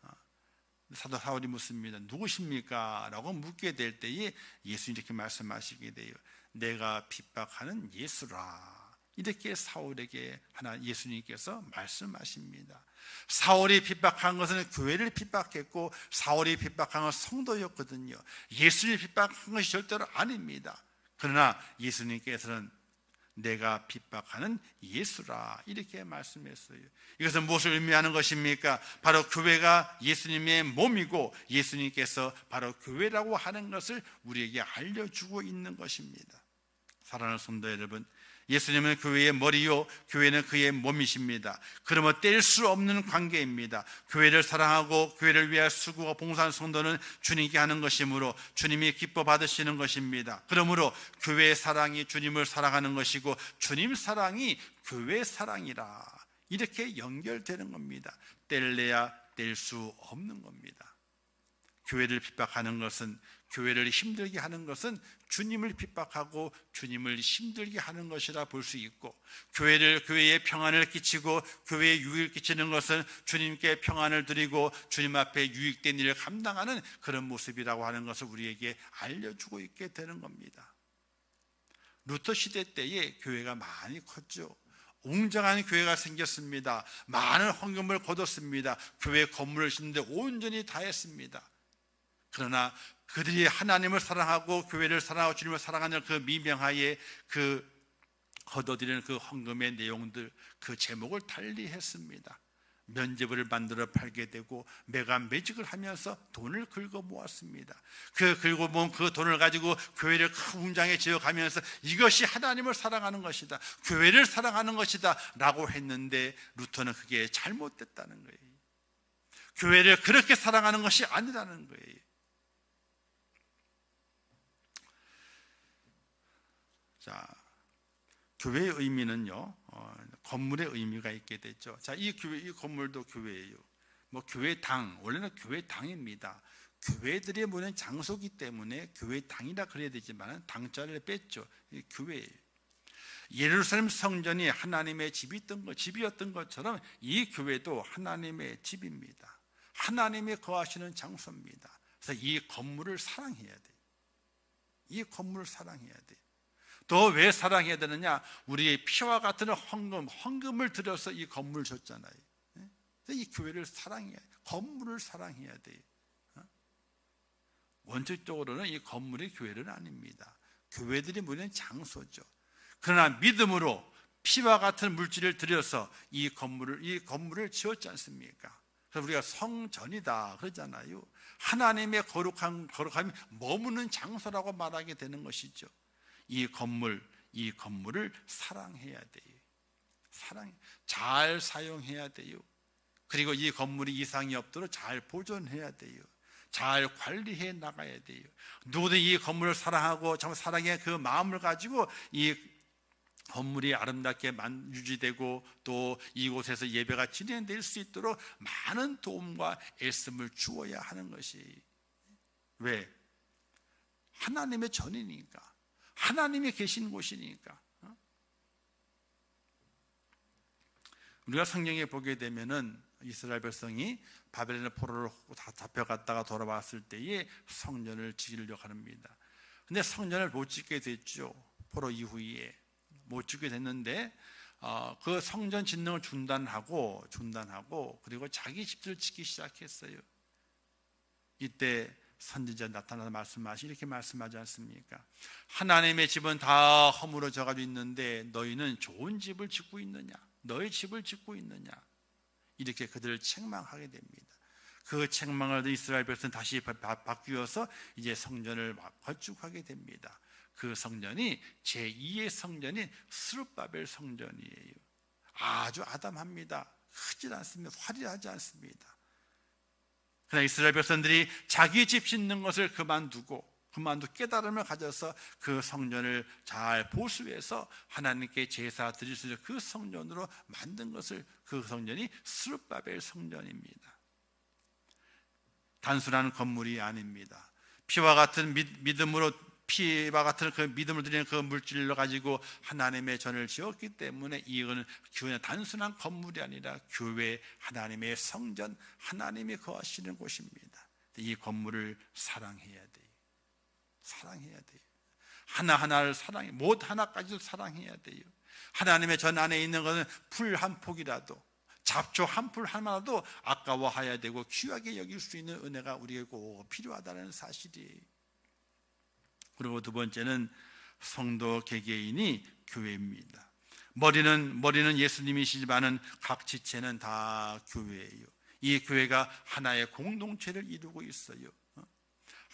사도 사울이 묻습니다. 누구십니까? 라고 묻게 될 때에 예수님이 이렇게 말씀하시게 돼요. 내가 핍박하는 예수라. 이렇게 사울에게 예수님께서 말씀하십니다. 사울이 핍박한 것은 교회를 핍박했고 사울이 핍박한 것은 성도였거든요. 예수님이 핍박한 것이 절대로 아닙니다. 그러나 예수님께서는 내가 핍박하는 예수라 이렇게 말씀했어요. 이것은 무엇을 의미하는 것입니까? 바로 교회가 예수님의 몸이고 예수님께서 바로 교회라고 하는 것을 우리에게 알려주고 있는 것입니다. 사랑하는 성도 여러분, 예수님은 교회의 머리요 교회는 그의 몸이십니다. 그러면 뗄 수 없는 관계입니다. 교회를 사랑하고 교회를 위하여 수고하고 봉사하는 성도는 주님께 하는 것이므로 주님이 기뻐 받으시는 것입니다. 그러므로 교회의 사랑이 주님을 사랑하는 것이고 주님 사랑이 교회 사랑이라 이렇게 연결되는 겁니다. 뗄래야 뗄 수 없는 겁니다. 교회를 핍박하는 것은, 교회를 힘들게 하는 것은 주님을 핍박하고 주님을 힘들게 하는 것이라 볼 수 있고, 교회에 평안을 끼치고 교회에 유익을 끼치는 것은 주님께 평안을 드리고 주님 앞에 유익된 일을 감당하는 그런 모습이라고 하는 것을 우리에게 알려주고 있게 되는 겁니다. 루터 시대 때에 교회가 많이 컸죠. 웅장한 교회가 생겼습니다. 많은 헌금을 거뒀습니다. 교회 건물을 짓는데 온전히 다했습니다. 그러나 그들이 하나님을 사랑하고 교회를 사랑하고 주님을 사랑하는 그 미명하에 그 거둬들이는 그 헌금의 내용들, 그 제목을 달리 했습니다. 면제부를 만들어 팔게 되고 매간매직을 하면서 돈을 긁어 모았습니다. 그 긁어 모은 그 돈을 가지고 교회를 큰 웅장하게 지어가면서 이것이 하나님을 사랑하는 것이다, 교회를 사랑하는 것이다 라고 했는데 루터는 그게 잘못됐다는 거예요. 교회를 그렇게 사랑하는 것이 아니라는 거예요. 자, 교회의 의미는요, 건물의 의미가 있게 됐죠. 자, 이 건물도 교회예요. 교회당, 원래는 교회당입니다. 교회들이 모이는 장소기 때문에 교회당이라 그래야 되지만 당자를 뺐죠. 교회예요. 예루살렘 성전이 하나님의 집이었던 것처럼 이 교회도 하나님의 집입니다. 하나님이 거하시는 장소입니다. 그래서 이 건물을 사랑해야 돼요. 이 건물을 사랑해야 돼요. 또 왜 사랑해야 되느냐? 우리의 피와 같은 헌금을 들여서 이 건물을 줬잖아요. 이 교회를 사랑해야 돼요. 건물을 사랑해야 돼요. 원칙적으로는 이 건물이 교회는 아닙니다. 교회들이 모이는 장소죠. 그러나 믿음으로 피와 같은 물질을 들여서 이 건물을 지었지 않습니까? 그래서 우리가 성전이다 그러잖아요. 하나님의 거룩함이 머무는 장소라고 말하게 되는 것이죠. 이 건물을 사랑해야 돼요. 잘 사용해야 돼요. 그리고 이 건물이 이상이 없도록 잘 보존해야 돼요. 잘 관리해 나가야 돼요. 누구든지 이 건물을 사랑하고 정말 사랑의 그 마음을 가지고 이 건물이 아름답게 유지되고 또 이곳에서 예배가 진행될 수 있도록 많은 도움과 애씀을 주어야 하는 것이, 왜? 하나님의 전이니까, 하나님이 계신 곳이니까. 우리가 성경에 보게 되면은 이스라엘 백성이 바벨론의 포로를 다 잡혀갔다가 돌아왔을 때에 성전을 지으려고 합니다. 근데 성전을 못 짓게 됐죠. 포로 이후에 못 짓게 됐는데 그 성전 짓는 걸 중단하고 그리고 자기 집들을 짓기 시작했어요. 이때 선지자 나타나서 이렇게 말씀하지 않습니까? 하나님의 집은 다 허물어져 가지고 있는데 너희는 좋은 집을 짓고 있느냐? 너희 집을 짓고 있느냐? 이렇게 그들을 책망하게 됩니다. 그 책망을 이스라엘 백성은 다시 바뀌어서 이제 성전을 건축하게 됩니다. 그 성전이 제2의 성전인 스룹바벨 성전이에요. 아주 아담합니다. 크지 않습니다. 화려하지 않습니다. 그러나 이스라엘 백성들이 자기 집 짓는 것을 그만두고 깨달음을 가져서 그 성전을 잘 보수해서 하나님께 제사 드릴 수 있는 그 성전으로 만든 것을, 그 성전이 스룹바벨 성전입니다. 단순한 건물이 아닙니다. 피와 같은 믿음으로 피와 같은 그 믿음을 드리는 그 물질로 가지고 하나님의 전을 지었기 때문에 이거는 교회는 단순한 건물이 아니라 교회, 하나님의 성전, 하나님이 거하시는 곳입니다. 이 건물을 사랑해야 돼요. 사랑해야 돼요. 하나하나를 못 하나까지도 사랑해야 돼요. 하나님의 전 안에 있는 것은 풀 한 폭이라도, 잡초 한 풀 하나라도 아까워해야 되고 귀하게 여길 수 있는 은혜가 우리에게 꼭 필요하다는 사실이에요. 그리고 두 번째는 성도 개개인이 교회입니다. 머리는 예수님이시지만은 각 지체는 다 교회예요. 이 교회가 하나의 공동체를 이루고 있어요.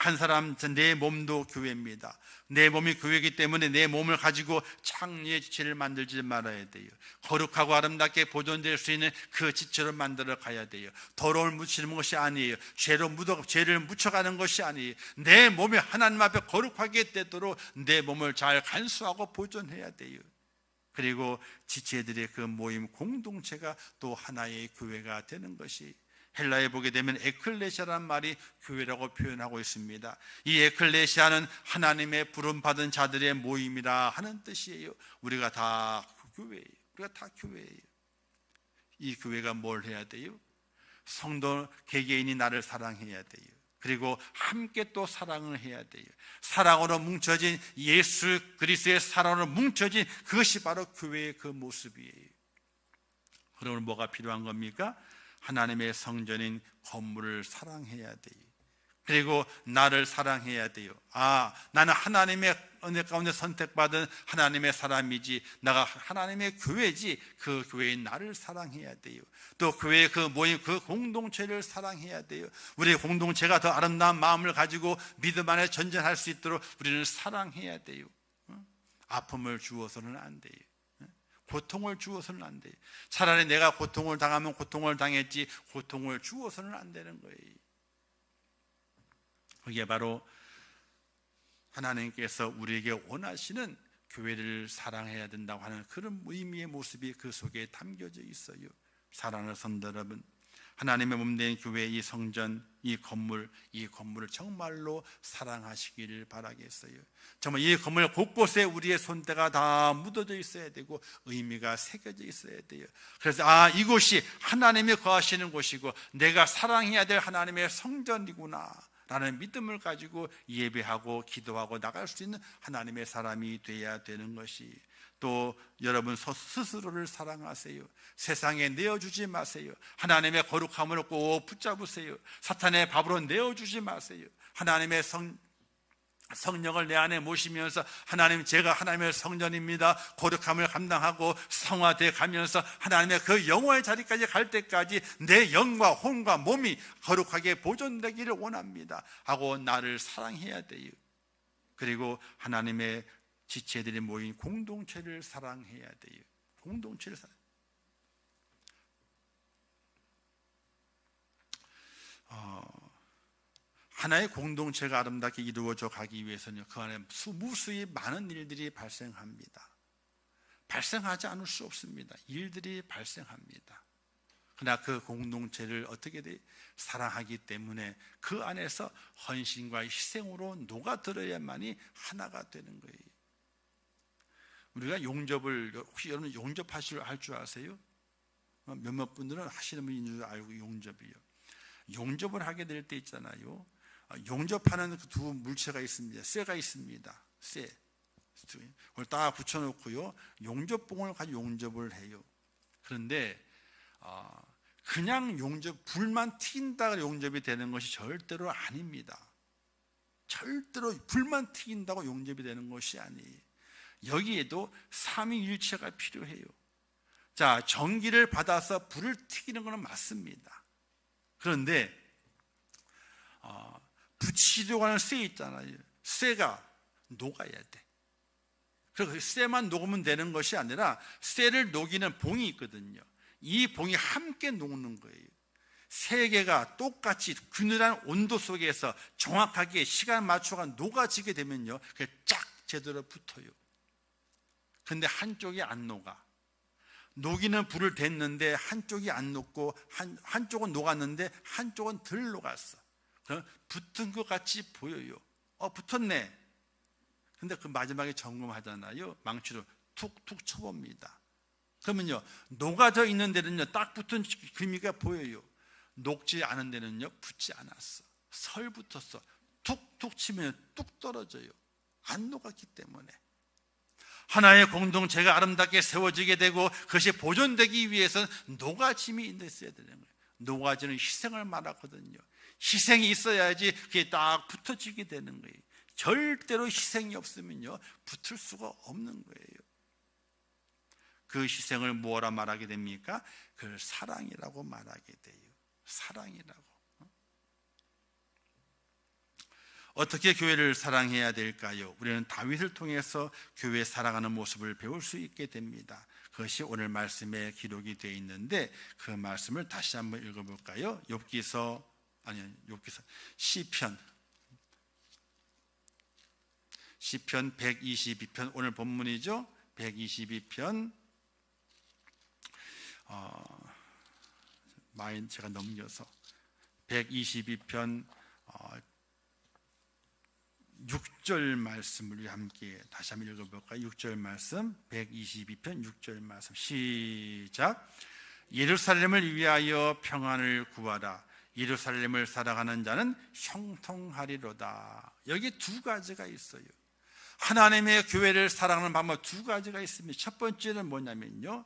한 사람, 내 몸도 교회입니다. 내 몸이 교회이기 때문에 내 몸을 가지고 창리의 지체를 만들지 말아야 돼요. 거룩하고 아름답게 보존될 수 있는 그 지체로 만들어 가야 돼요. 더러움을 묻히는 것이 아니에요. 죄를 묻혀가는 것이 아니에요. 내 몸이 하나님 앞에 거룩하게 되도록 내 몸을 잘 간수하고 보존해야 돼요. 그리고 지체들의 그 모임 공동체가 또 하나의 교회가 되는 것이, 헬라에 보게 되면 에클레시아라는 말이 교회라고 표현하고 있습니다. 이 에클레시아는 하나님의 부름받은 자들의 모임이라 하는 뜻이에요. 우리가 다 교회예요. 우리가 다 교회예요. 이 교회가 뭘 해야 돼요? 성도 개개인이 나를 사랑해야 돼요. 그리고 함께 또 사랑을 해야 돼요. 사랑으로 뭉쳐진, 예수 그리스도의 사랑으로 뭉쳐진 그것이 바로 교회의 그 모습이에요. 그러면 뭐가 필요한 겁니까? 하나님의 성전인 건물을 사랑해야 돼요. 그리고 나를 사랑해야 돼요. 나는 하나님의 은혜 가운데 선택받은 하나님의 사람이지, 내가 하나님의 교회지, 그 교회인 나를 사랑해야 돼요. 또 교회의 그 모임, 그 공동체를 사랑해야 돼요. 우리의 공동체가 더 아름다운 마음을 가지고 믿음 안에 전진할 수 있도록 우리는 사랑해야 돼요. 아픔을 주어서는 안 돼요. 고통을 주어서는 안 돼요. 차라리 내가 고통을 당하면 고통을 당했지, 고통을 주어서는 안 되는 거예요. 그게 바로 하나님께서 우리에게 원하시는 교회를 사랑해야 된다고 하는 그런 의미의 모습이 그 속에 담겨져 있어요. 사랑하는 성도 여러분, 하나님의 몸된 교회, 이 성전, 이 건물을 정말로 사랑하시기를 바라겠어요. 정말 이 건물 곳곳에 우리의 손때가 다 묻어져 있어야 되고 의미가 새겨져 있어야 돼요. 그래서 이곳이 하나님이 거하시는 곳이고 내가 사랑해야 될 하나님의 성전이구나 라는 믿음을 가지고 예배하고 기도하고 나갈 수 있는 하나님의 사람이 되어야 되는 것이, 또 여러분 스스로를 사랑하세요. 세상에 내어주지 마세요. 하나님의 거룩함을 꼭 붙잡으세요. 사탄의 밥으로 내어주지 마세요. 하나님의 성령을 내 안에 모시면서 하나님, 제가 하나님의 성전입니다. 거룩함을 감당하고 성화되어 가면서 하나님의 그 영화의 자리까지 갈 때까지 내 영과 혼과 몸이 거룩하게 보존되기를 원합니다 하고 나를 사랑해야 돼요. 그리고 하나님의 지체들이 모인 공동체를 사랑해야 돼요. 공동체를 하나의 공동체가 아름답게 이루어져 가기 위해서는 그 안에 무수히 많은 일들이 발생합니다. 발생하지 않을 수 없습니다. 일들이 발생합니다. 그러나 그 공동체를 어떻게 사랑하기 때문에 그 안에서 헌신과 희생으로 녹아들어야만이 하나가 되는 거예요. 우리가 용접을, 혹시 여러분 용접하실 줄 아세요? 몇몇 분들은 하시는 분인 줄 알고 용접이요. 용접을 하게 될 때 있잖아요. 용접하는 그 두 물체가 있습니다. 쇠가 있습니다. 쇠. 그걸 딱 붙여놓고요. 용접봉을 가지고 용접을 해요. 그런데 그냥 불만 튀긴다고 용접이 되는 것이 절대로 아닙니다. 절대로 불만 튀긴다고 용접이 되는 것이 아니에요. 여기에도 삼위일체가 필요해요. 자, 전기를 받아서 불을 튀기는 것은 맞습니다. 그런데 붙이려고 하는 쇠 있잖아요. 쇠가 녹아야 돼. 그래서 쇠만 녹으면 되는 것이 아니라 쇠를 녹이는 봉이 있거든요. 이 봉이 함께 녹는 거예요. 세 개가 똑같이 균일한 온도 속에서 정확하게 시간 맞춰가 녹아지게 되면요, 그게 쫙 제대로 붙어요. 근데 한쪽이 안 녹아. 녹이는 불을 댔는데 한쪽이 안 녹고 한쪽은 녹았는데 한쪽은 덜 녹았어. 그럼 붙은 것 같이 보여요. 붙었네. 근데 그 마지막에 점검하잖아요. 망치로 툭툭 쳐봅니다. 그러면요, 녹아져 있는 데는요 딱 붙은 기미가 보여요. 녹지 않은 데는요 붙지 않았어. 설 붙었어. 툭툭 치면 뚝 떨어져요. 안 녹았기 때문에. 하나의 공동체가 아름답게 세워지게 되고 그것이 보존되기 위해서는 녹아짐이 있어야 되는 거예요. 녹아지는 희생을 말하거든요. 희생이 있어야지 그게 딱 붙어지게 되는 거예요. 절대로 희생이 없으면요 붙을 수가 없는 거예요. 그 희생을 뭐라 말하게 됩니까? 그걸 사랑이라고 말하게 돼요. 사랑이라고. 어떻게 교회를 사랑해야 될까요? 우리는 다윗을 통해서 교회 사랑하는 모습을 배울 수 있게 됩니다. 그것이 오늘 말씀에 기록이 되어 있는데 그 말씀을 다시 한번 읽어볼까요? 욥기서 시편 122편, 오늘 본문이죠. 122편 제가 넘겨서 122편 6절 말씀을 함께 다시 한번 읽어볼까요? 6절 말씀, 122편 6절 말씀 시작. 예루살렘을 위하여 평안을 구하라. 예루살렘을 사랑하는 자는 형통하리로다. 여기 두 가지가 있어요. 하나님의 교회를 사랑하는 방법 두 가지가 있습니다. 첫 번째는 뭐냐면요,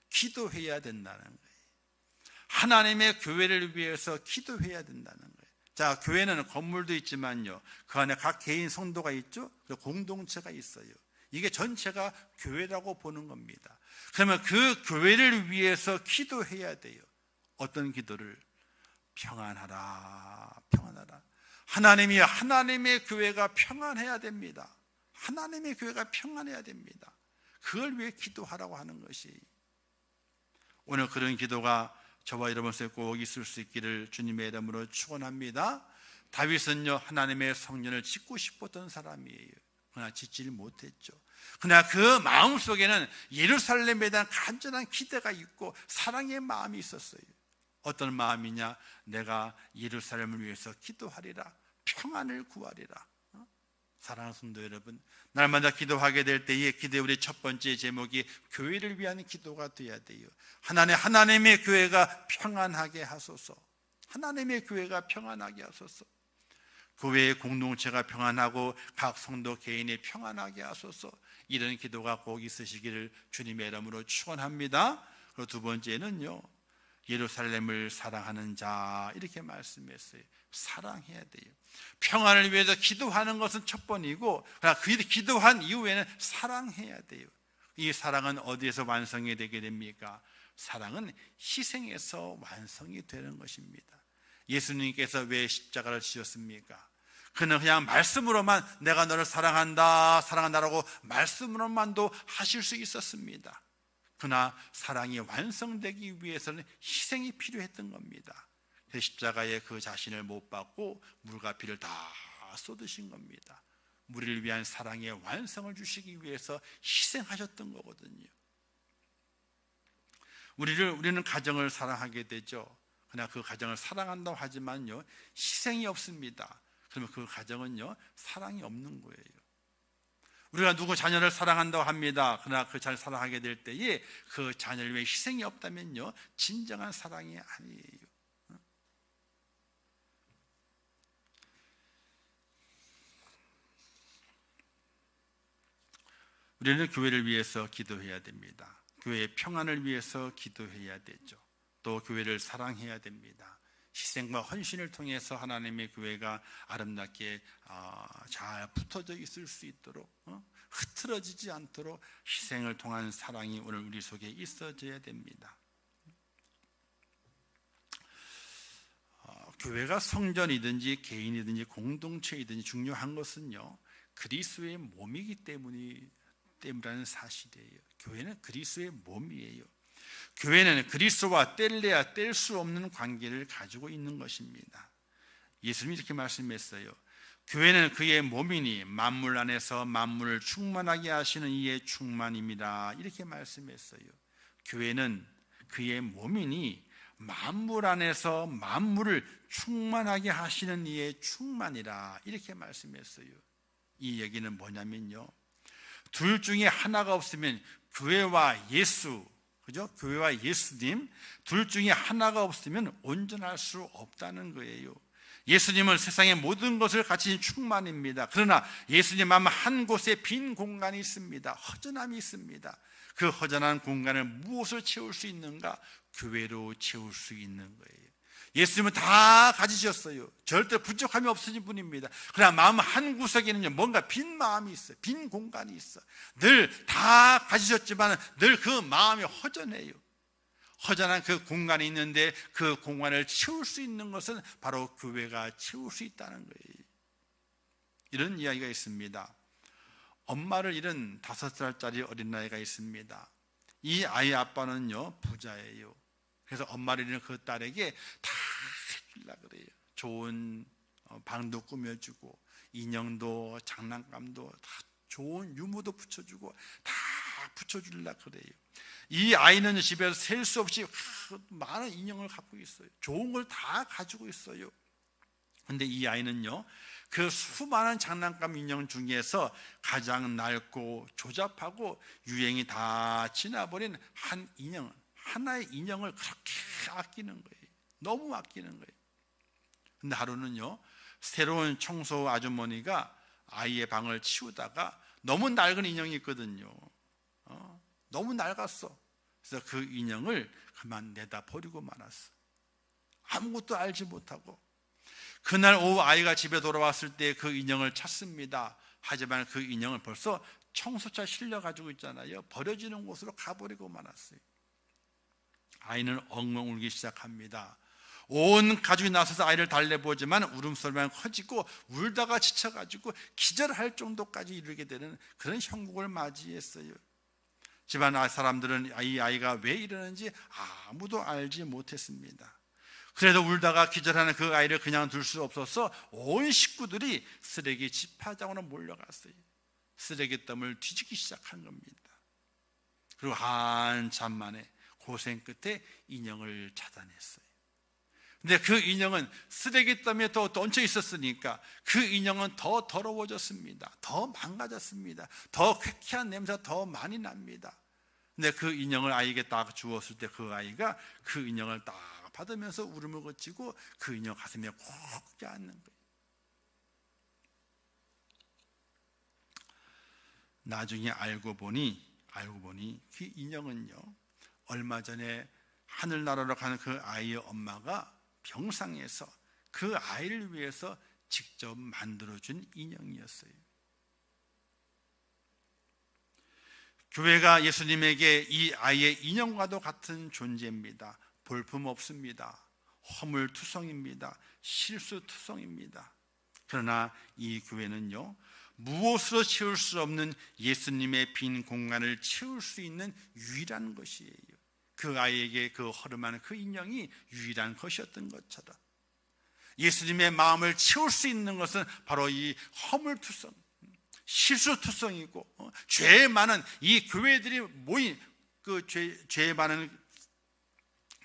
기도해야 된다는 거예요. 하나님의 교회를 위해서 기도해야 된다는 거예요. 자, 교회는 건물도 있지만요, 그 안에 각 개인 성도가 있죠. 공동체가 있어요. 이게 전체가 교회라고 보는 겁니다. 그러면 그 교회를 위해서 기도해야 돼요. 어떤 기도를? 평안하라, 평안하라. 하나님의 교회가 평안해야 됩니다. 하나님의 교회가 평안해야 됩니다. 그걸 위해 기도하라고 하는 것이, 오늘 그런 기도가 저와 여러분 속에 꼭 있을 수 있기를 주님의 이름으로 축원합니다. 다윗은요 하나님의 성전을 짓고 싶었던 사람이에요. 그러나 짓지를 못했죠. 그러나 그 마음속에는 예루살렘에 대한 간절한 기대가 있고 사랑의 마음이 있었어요. 어떤 마음이냐? 내가 예루살렘을 위해서 기도하리라, 평안을 구하리라. 사랑하는 성도 여러분, 날마다 기도하게 될 때의 기도의 우리 첫 번째 제목이 교회를 위한 기도가 되어야 돼요. 하나님의 교회가 평안하게 하소서. 하나님의 교회가 평안하게 하소서. 교회의 공동체가 평안하고 각 성도 개인이 평안하게 하소서. 이런 기도가 꼭 있으시기를 주님의 이름으로 축원합니다. 그리고 두 번째는요, 예루살렘을 사랑하는 자, 이렇게 말씀했어요. 사랑해야 돼요. 평안을 위해서 기도하는 것은 첫 번이고, 그러나 그 기도한 이후에는 사랑해야 돼요. 이 사랑은 어디에서 완성이 되게 됩니까? 사랑은 희생에서 완성이 되는 것입니다. 예수님께서 왜 십자가를 지셨습니까? 그는 그냥 말씀으로만 내가 너를 사랑한다, 사랑한다라고 말씀으로만도 하실 수 있었습니다. 그러나 사랑이 완성되기 위해서는 희생이 필요했던 겁니다. 그래서 십자가에 그 자신을 못 박고 물과 피를 다 쏟으신 겁니다. 우리를 위한 사랑의 완성을 주시기 위해서 희생하셨던 거거든요. 우리는 가정을 사랑하게 되죠. 그러나 그 가정을 사랑한다고 하지만요, 희생이 없습니다. 그러면 그 가정은요, 사랑이 없는 거예요. 우리가 누구 자녀를 사랑한다고 합니다. 그러나 그 자녀를 사랑하게 될 때에 그 자녀를 위해 희생이 없다면요, 진정한 사랑이 아니에요. 우리는 교회를 위해서 기도해야 됩니다. 교회의 평안을 위해서 기도해야 되죠. 또 교회를 사랑해야 됩니다. 희생과 헌신을 통해서 하나님의 교회가 아름답게 잘 붙어져 있을 수 있도록, 흐트러지지 않도록 희생을 통한 사랑이 오늘 우리 속에 있어져야 됩니다. 교회가 성전이든지 개인이든지 공동체이든지 중요한 것은요, 그리스도의 몸이기 때문이라는 사실이에요. 교회는 그리스도의 몸이에요. 교회는 그리스도와 뗄래야 뗄 수 없는 관계를 가지고 있는 것입니다. 예수님이 이렇게 말씀했어요. 교회는 그의 몸이니 만물 안에서 만물을 충만하게 하시는 이의 충만입니다. 이렇게 말씀했어요. 교회는 그의 몸이니 만물 안에서 만물을 충만하게 하시는 이의 충만이라, 이렇게 말씀했어요. 이 얘기는 뭐냐면요, 둘 중에 하나가 없으면 교회와 예수, 그죠? 교회와 예수님 둘 중에 하나가 없으면 온전할 수 없다는 거예요. 예수님은 세상의 모든 것을 가진 충만입니다. 그러나 예수님 하면 한 곳에 빈 공간이 있습니다. 허전함이 있습니다. 그 허전한 공간을 무엇을 채울 수 있는가? 교회로 채울 수 있는 거예요. 예수님은 다 가지셨어요. 절대 부족함이 없으신 분입니다. 그러나 마음 한 구석에는요, 뭔가 빈 마음이 있어요. 빈 공간이 있어. 늘 다 가지셨지만 늘 그 마음이 허전해요. 허전한 그 공간이 있는데 그 공간을 채울 수 있는 것은 바로 교회가 채울 수 있다는 거예요. 이런 이야기가 있습니다. 엄마를 잃은 5살짜리 어린아이가 있습니다. 이 아이 아빠는요, 부자예요. 그래서 엄마를 잃은 그 딸에게 다 해주려고 그래요. 좋은 방도 꾸며주고, 인형도 장난감도 다 좋은 유모도 붙여주고, 다 붙여주려고 그래요. 이 아이는 집에서 셀 수 없이 많은 인형을 갖고 있어요. 좋은 걸 다 가지고 있어요. 근데 이 아이는요, 그 수많은 장난감 인형 중에서 가장 낡고 조잡하고 유행이 다 지나버린 한 인형, 하나의 인형을 그렇게 아끼는 거예요. 너무 아끼는 거예요. 근데 하루는요, 새로운 청소 아주머니가 아이의 방을 치우다가 너무 낡은 인형이 있거든요. 너무 낡았어. 그래서 그 인형을 그만 내다 버리고 말았어. 아무것도 알지 못하고. 그날 오후 아이가 집에 돌아왔을 때 그 인형을 찾습니다. 하지만 그 인형을 벌써 청소차 실려가지고 있잖아요. 버려지는 곳으로 가버리고 말았어요. 아이는 엉엉 울기 시작합니다. 온 가족이 나서서 아이를 달래보지만 울음소리만 커지고 울다가 지쳐가지고 기절할 정도까지 이르게 되는 그런 형국을 맞이했어요. 집안 사람들은 이 아이가 왜 이러는지 아무도 알지 못했습니다. 그래도 울다가 기절하는 그 아이를 그냥 둘 수 없어서 온 식구들이 쓰레기 집화장으로 몰려갔어요. 쓰레기더미를 뒤지기 시작한 겁니다. 그리고 한참 만에 고생 끝에 인형을 찾아냈어요. 근데 그 인형은 쓰레기 더미에 또 얹혀 있었으니까 그 인형은 더 더러워졌습니다. 더 망가졌습니다. 더 쾌쾌한 냄새가 더 많이 납니다. 근데 그 인형을 아이에게 딱 주었을 때 그 아이가 그 인형을 딱 받으면서 울음을 그치고 그 인형 가슴에 꼭 껴안는 거예요. 나중에 알고 보니 그 인형은요, 얼마 전에 하늘나라로 가는 그 아이의 엄마가 병상에서 그 아이를 위해서 직접 만들어준 인형이었어요. 교회가 예수님에게 이 아이의 인형과도 같은 존재입니다. 볼품없습니다. 허물투성입니다. 실수투성입니다. 그러나 이 교회는요, 무엇으로 채울 수 없는 예수님의 빈 공간을 채울 수 있는 유일한 것이에요. 그 아이에게 그 허름한 그 인형이 유일한 것이었던 것처럼 예수님의 마음을 채울 수 있는 것은 바로 이 허물투성, 실수투성이고 죄 많은 이 교회들이 모인 죄 많은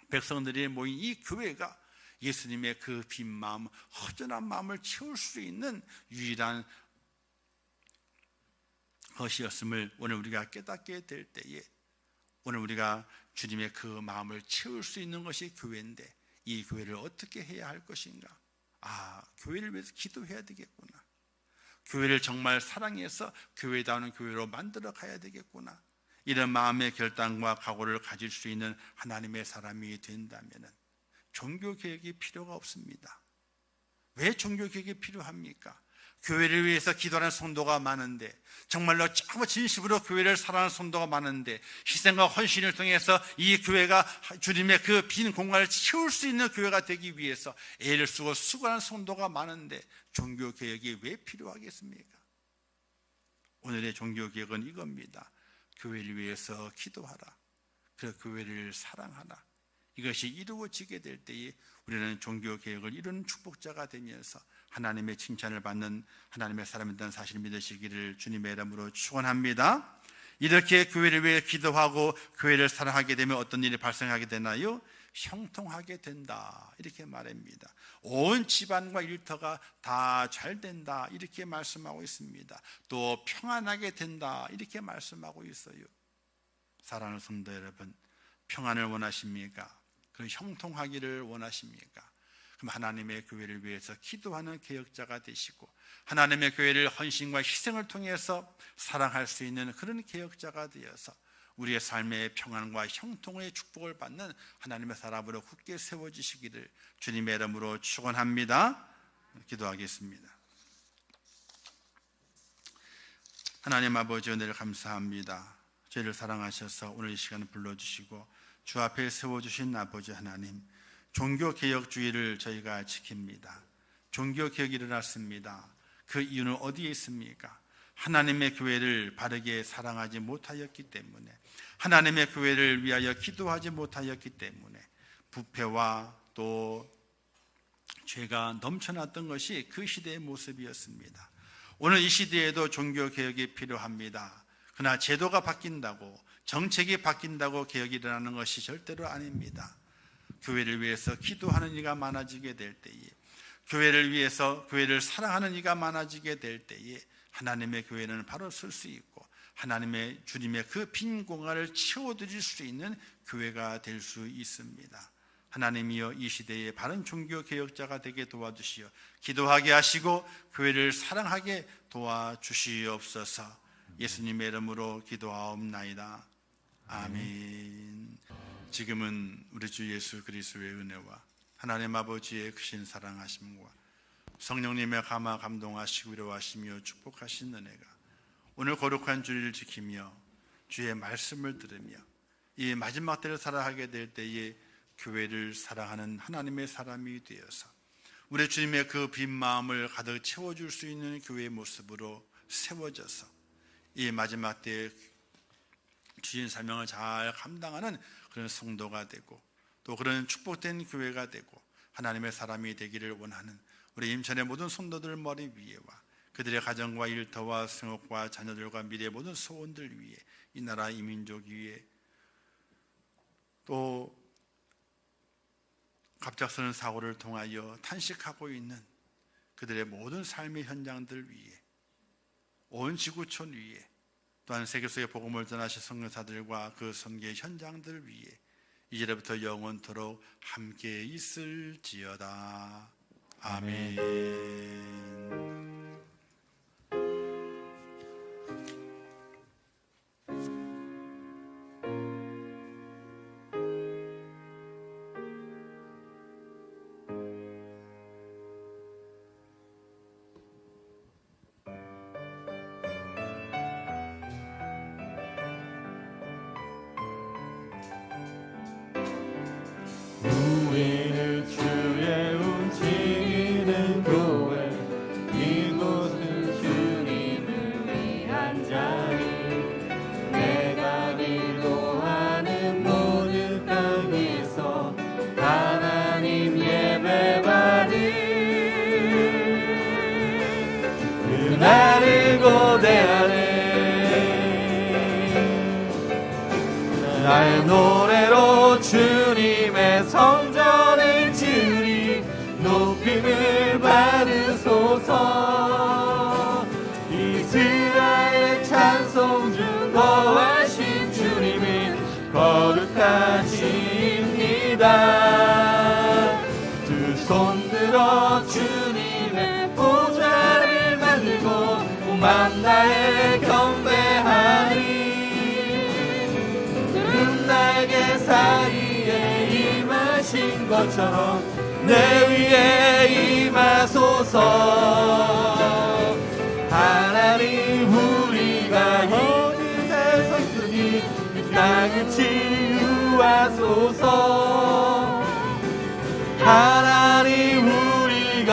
백성들이 모인 이 교회가 예수님의 그 빈 마음, 허전한 마음을 채울 수 있는 유일한 것이었음을 오늘 우리가 깨닫게 될 때에, 오늘 우리가 주님의 그 마음을 채울 수 있는 것이 교회인데 이 교회를 어떻게 해야 할 것인가? 교회를 위해서 기도해야 되겠구나. 교회를 정말 사랑해서 교회다운 교회로 만들어 가야 되겠구나. 이런 마음의 결단과 각오를 가질 수 있는 하나님의 사람이 된다면 종교개혁이 필요가 없습니다. 왜 종교개혁이 필요합니까? 교회를 위해서 기도하는 성도가 많은데, 정말로 진심으로 교회를 사랑하는 성도가 많은데, 희생과 헌신을 통해서 이 교회가 주님의 그 빈 공간을 채울 수 있는 교회가 되기 위해서 애를 쓰고 수고하는 성도가 많은데 종교개혁이 왜 필요하겠습니까? 오늘의 종교개혁은 이겁니다. 교회를 위해서 기도하라. 그 교회를 사랑하라. 이것이 이루어지게 될 때에 우리는 종교개혁을 이루는 축복자가 되면서 하나님의 칭찬을 받는 하나님의 사람이라는 사실을 믿으시기를 주님의 이름으로 축원합니다. 이렇게 교회를 위해 기도하고 교회를 사랑하게 되면 어떤 일이 발생하게 되나요? 형통하게 된다, 이렇게 말합니다. 온 집안과 일터가 다 잘 된다, 이렇게 말씀하고 있습니다. 또 평안하게 된다, 이렇게 말씀하고 있어요. 사랑하는 성도 여러분, 평안을 원하십니까? 그 형통하기를 원하십니까? 그럼 하나님의 교회를 위해서 기도하는 개혁자가 되시고 하나님의 교회를 헌신과 희생을 통해서 사랑할 수 있는 그런 개혁자가 되어서 우리의 삶의 평안과 형통의 축복을 받는 하나님의 사람으로 굳게 세워지시기를 주님의 이름으로 축원합니다. 기도하겠습니다. 하나님 아버지, 은혜를 감사합니다. 저희를 사랑하셔서 오늘 이 시간을 불러주시고 주 앞에 세워주신 아버지 하나님, 종교개혁주의를 저희가 지킵니다. 종교개혁이 일어났습니다. 그 이유는 어디에 있습니까? 하나님의 교회를 바르게 사랑하지 못하였기 때문에, 하나님의 교회를 위하여 기도하지 못하였기 때문에 부패와 또 죄가 넘쳐났던 것이 그 시대의 모습이었습니다. 오늘 이 시대에도 종교개혁이 필요합니다. 그러나 제도가 바뀐다고, 정책이 바뀐다고 개혁이 일어나는 것이 절대로 아닙니다. 교회를 위해서 기도하는 이가 많아지게 될 때에, 교회를 위해서 교회를 사랑하는 이가 많아지게 될 때에 하나님의 교회는 바로 설 수 있고 하나님의 주님의 그 빈 공간을 채워드릴 수 있는 교회가 될 수 있습니다. 하나님이여, 이 시대에 바른 종교개혁자가 되게 도와주시어 기도하게 하시고 교회를 사랑하게 도와주시옵소서. 예수님의 이름으로 기도하옵나이다. 아멘. 지금은 우리 주 예수 그리스도의 은혜와 하나님 아버지의 크신 사랑하심과 성령님의 감화 감동하시고 위로하시며 축복하신 은혜가 오늘 거룩한 주일을 지키며 주의 말씀을 들으며 이 마지막 때를 살아가게 될 때에 교회를 사랑하는 하나님의 사람이 되어서 우리 주님의 그 빈 마음을 가득 채워줄 수 있는 교회의 모습으로 세워져서 이 마지막 때에 주신 사명을 잘 감당하는 그런 성도가 되고 또 그런 축복된 교회가 되고 하나님의 사람이 되기를 원하는 우리 임천의 모든 성도들 머리 위에와 그들의 가정과 일터와 생업과 자녀들과 미래의 모든 소원들 위에, 이 나라 이 민족 위에, 또 갑작스러운 사고를 통하여 탄식하고 있는 그들의 모든 삶의 현장들 위에, 온 지구촌 위에, 또한 세계 속에 복음을 전하실 선교사들과 그 선교의 현장들 위에 이제부터 영원토록 함께 있을지어다. 아멘. 나를 고대하네. 나의 노래로 주님의 성전을 지으리. 높임을 받으소서. 이스라엘 찬송 중 거하신 주님은 거룩하십니다. 두 손 들어 주님의 보좌를 만들고 만나에 경배하리. 날개 사이에 임하신 것처럼 내 위에 임하소서. 하나님 우리가 이 뜻에 섰으니 이 땅을 치유하소서. 하나님 우리가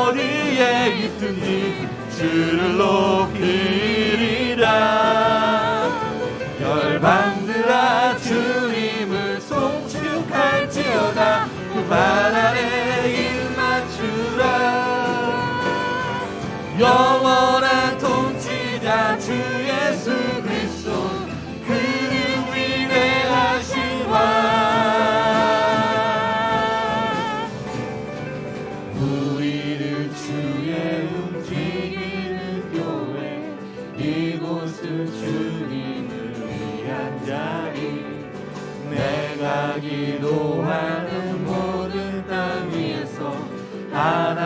어디에 있든지 주를 높이리라. 열방들아 주님을 송축할지어다. 그 발 아래 입 맞추라. 영원한 통치자 주 예수 그리스도 그는 위대하신 왕. 우리를 주의 움직이는 교회. 이곳은 주님을 위한 자리. 내가 기도하는 모든 땅 위에서 하나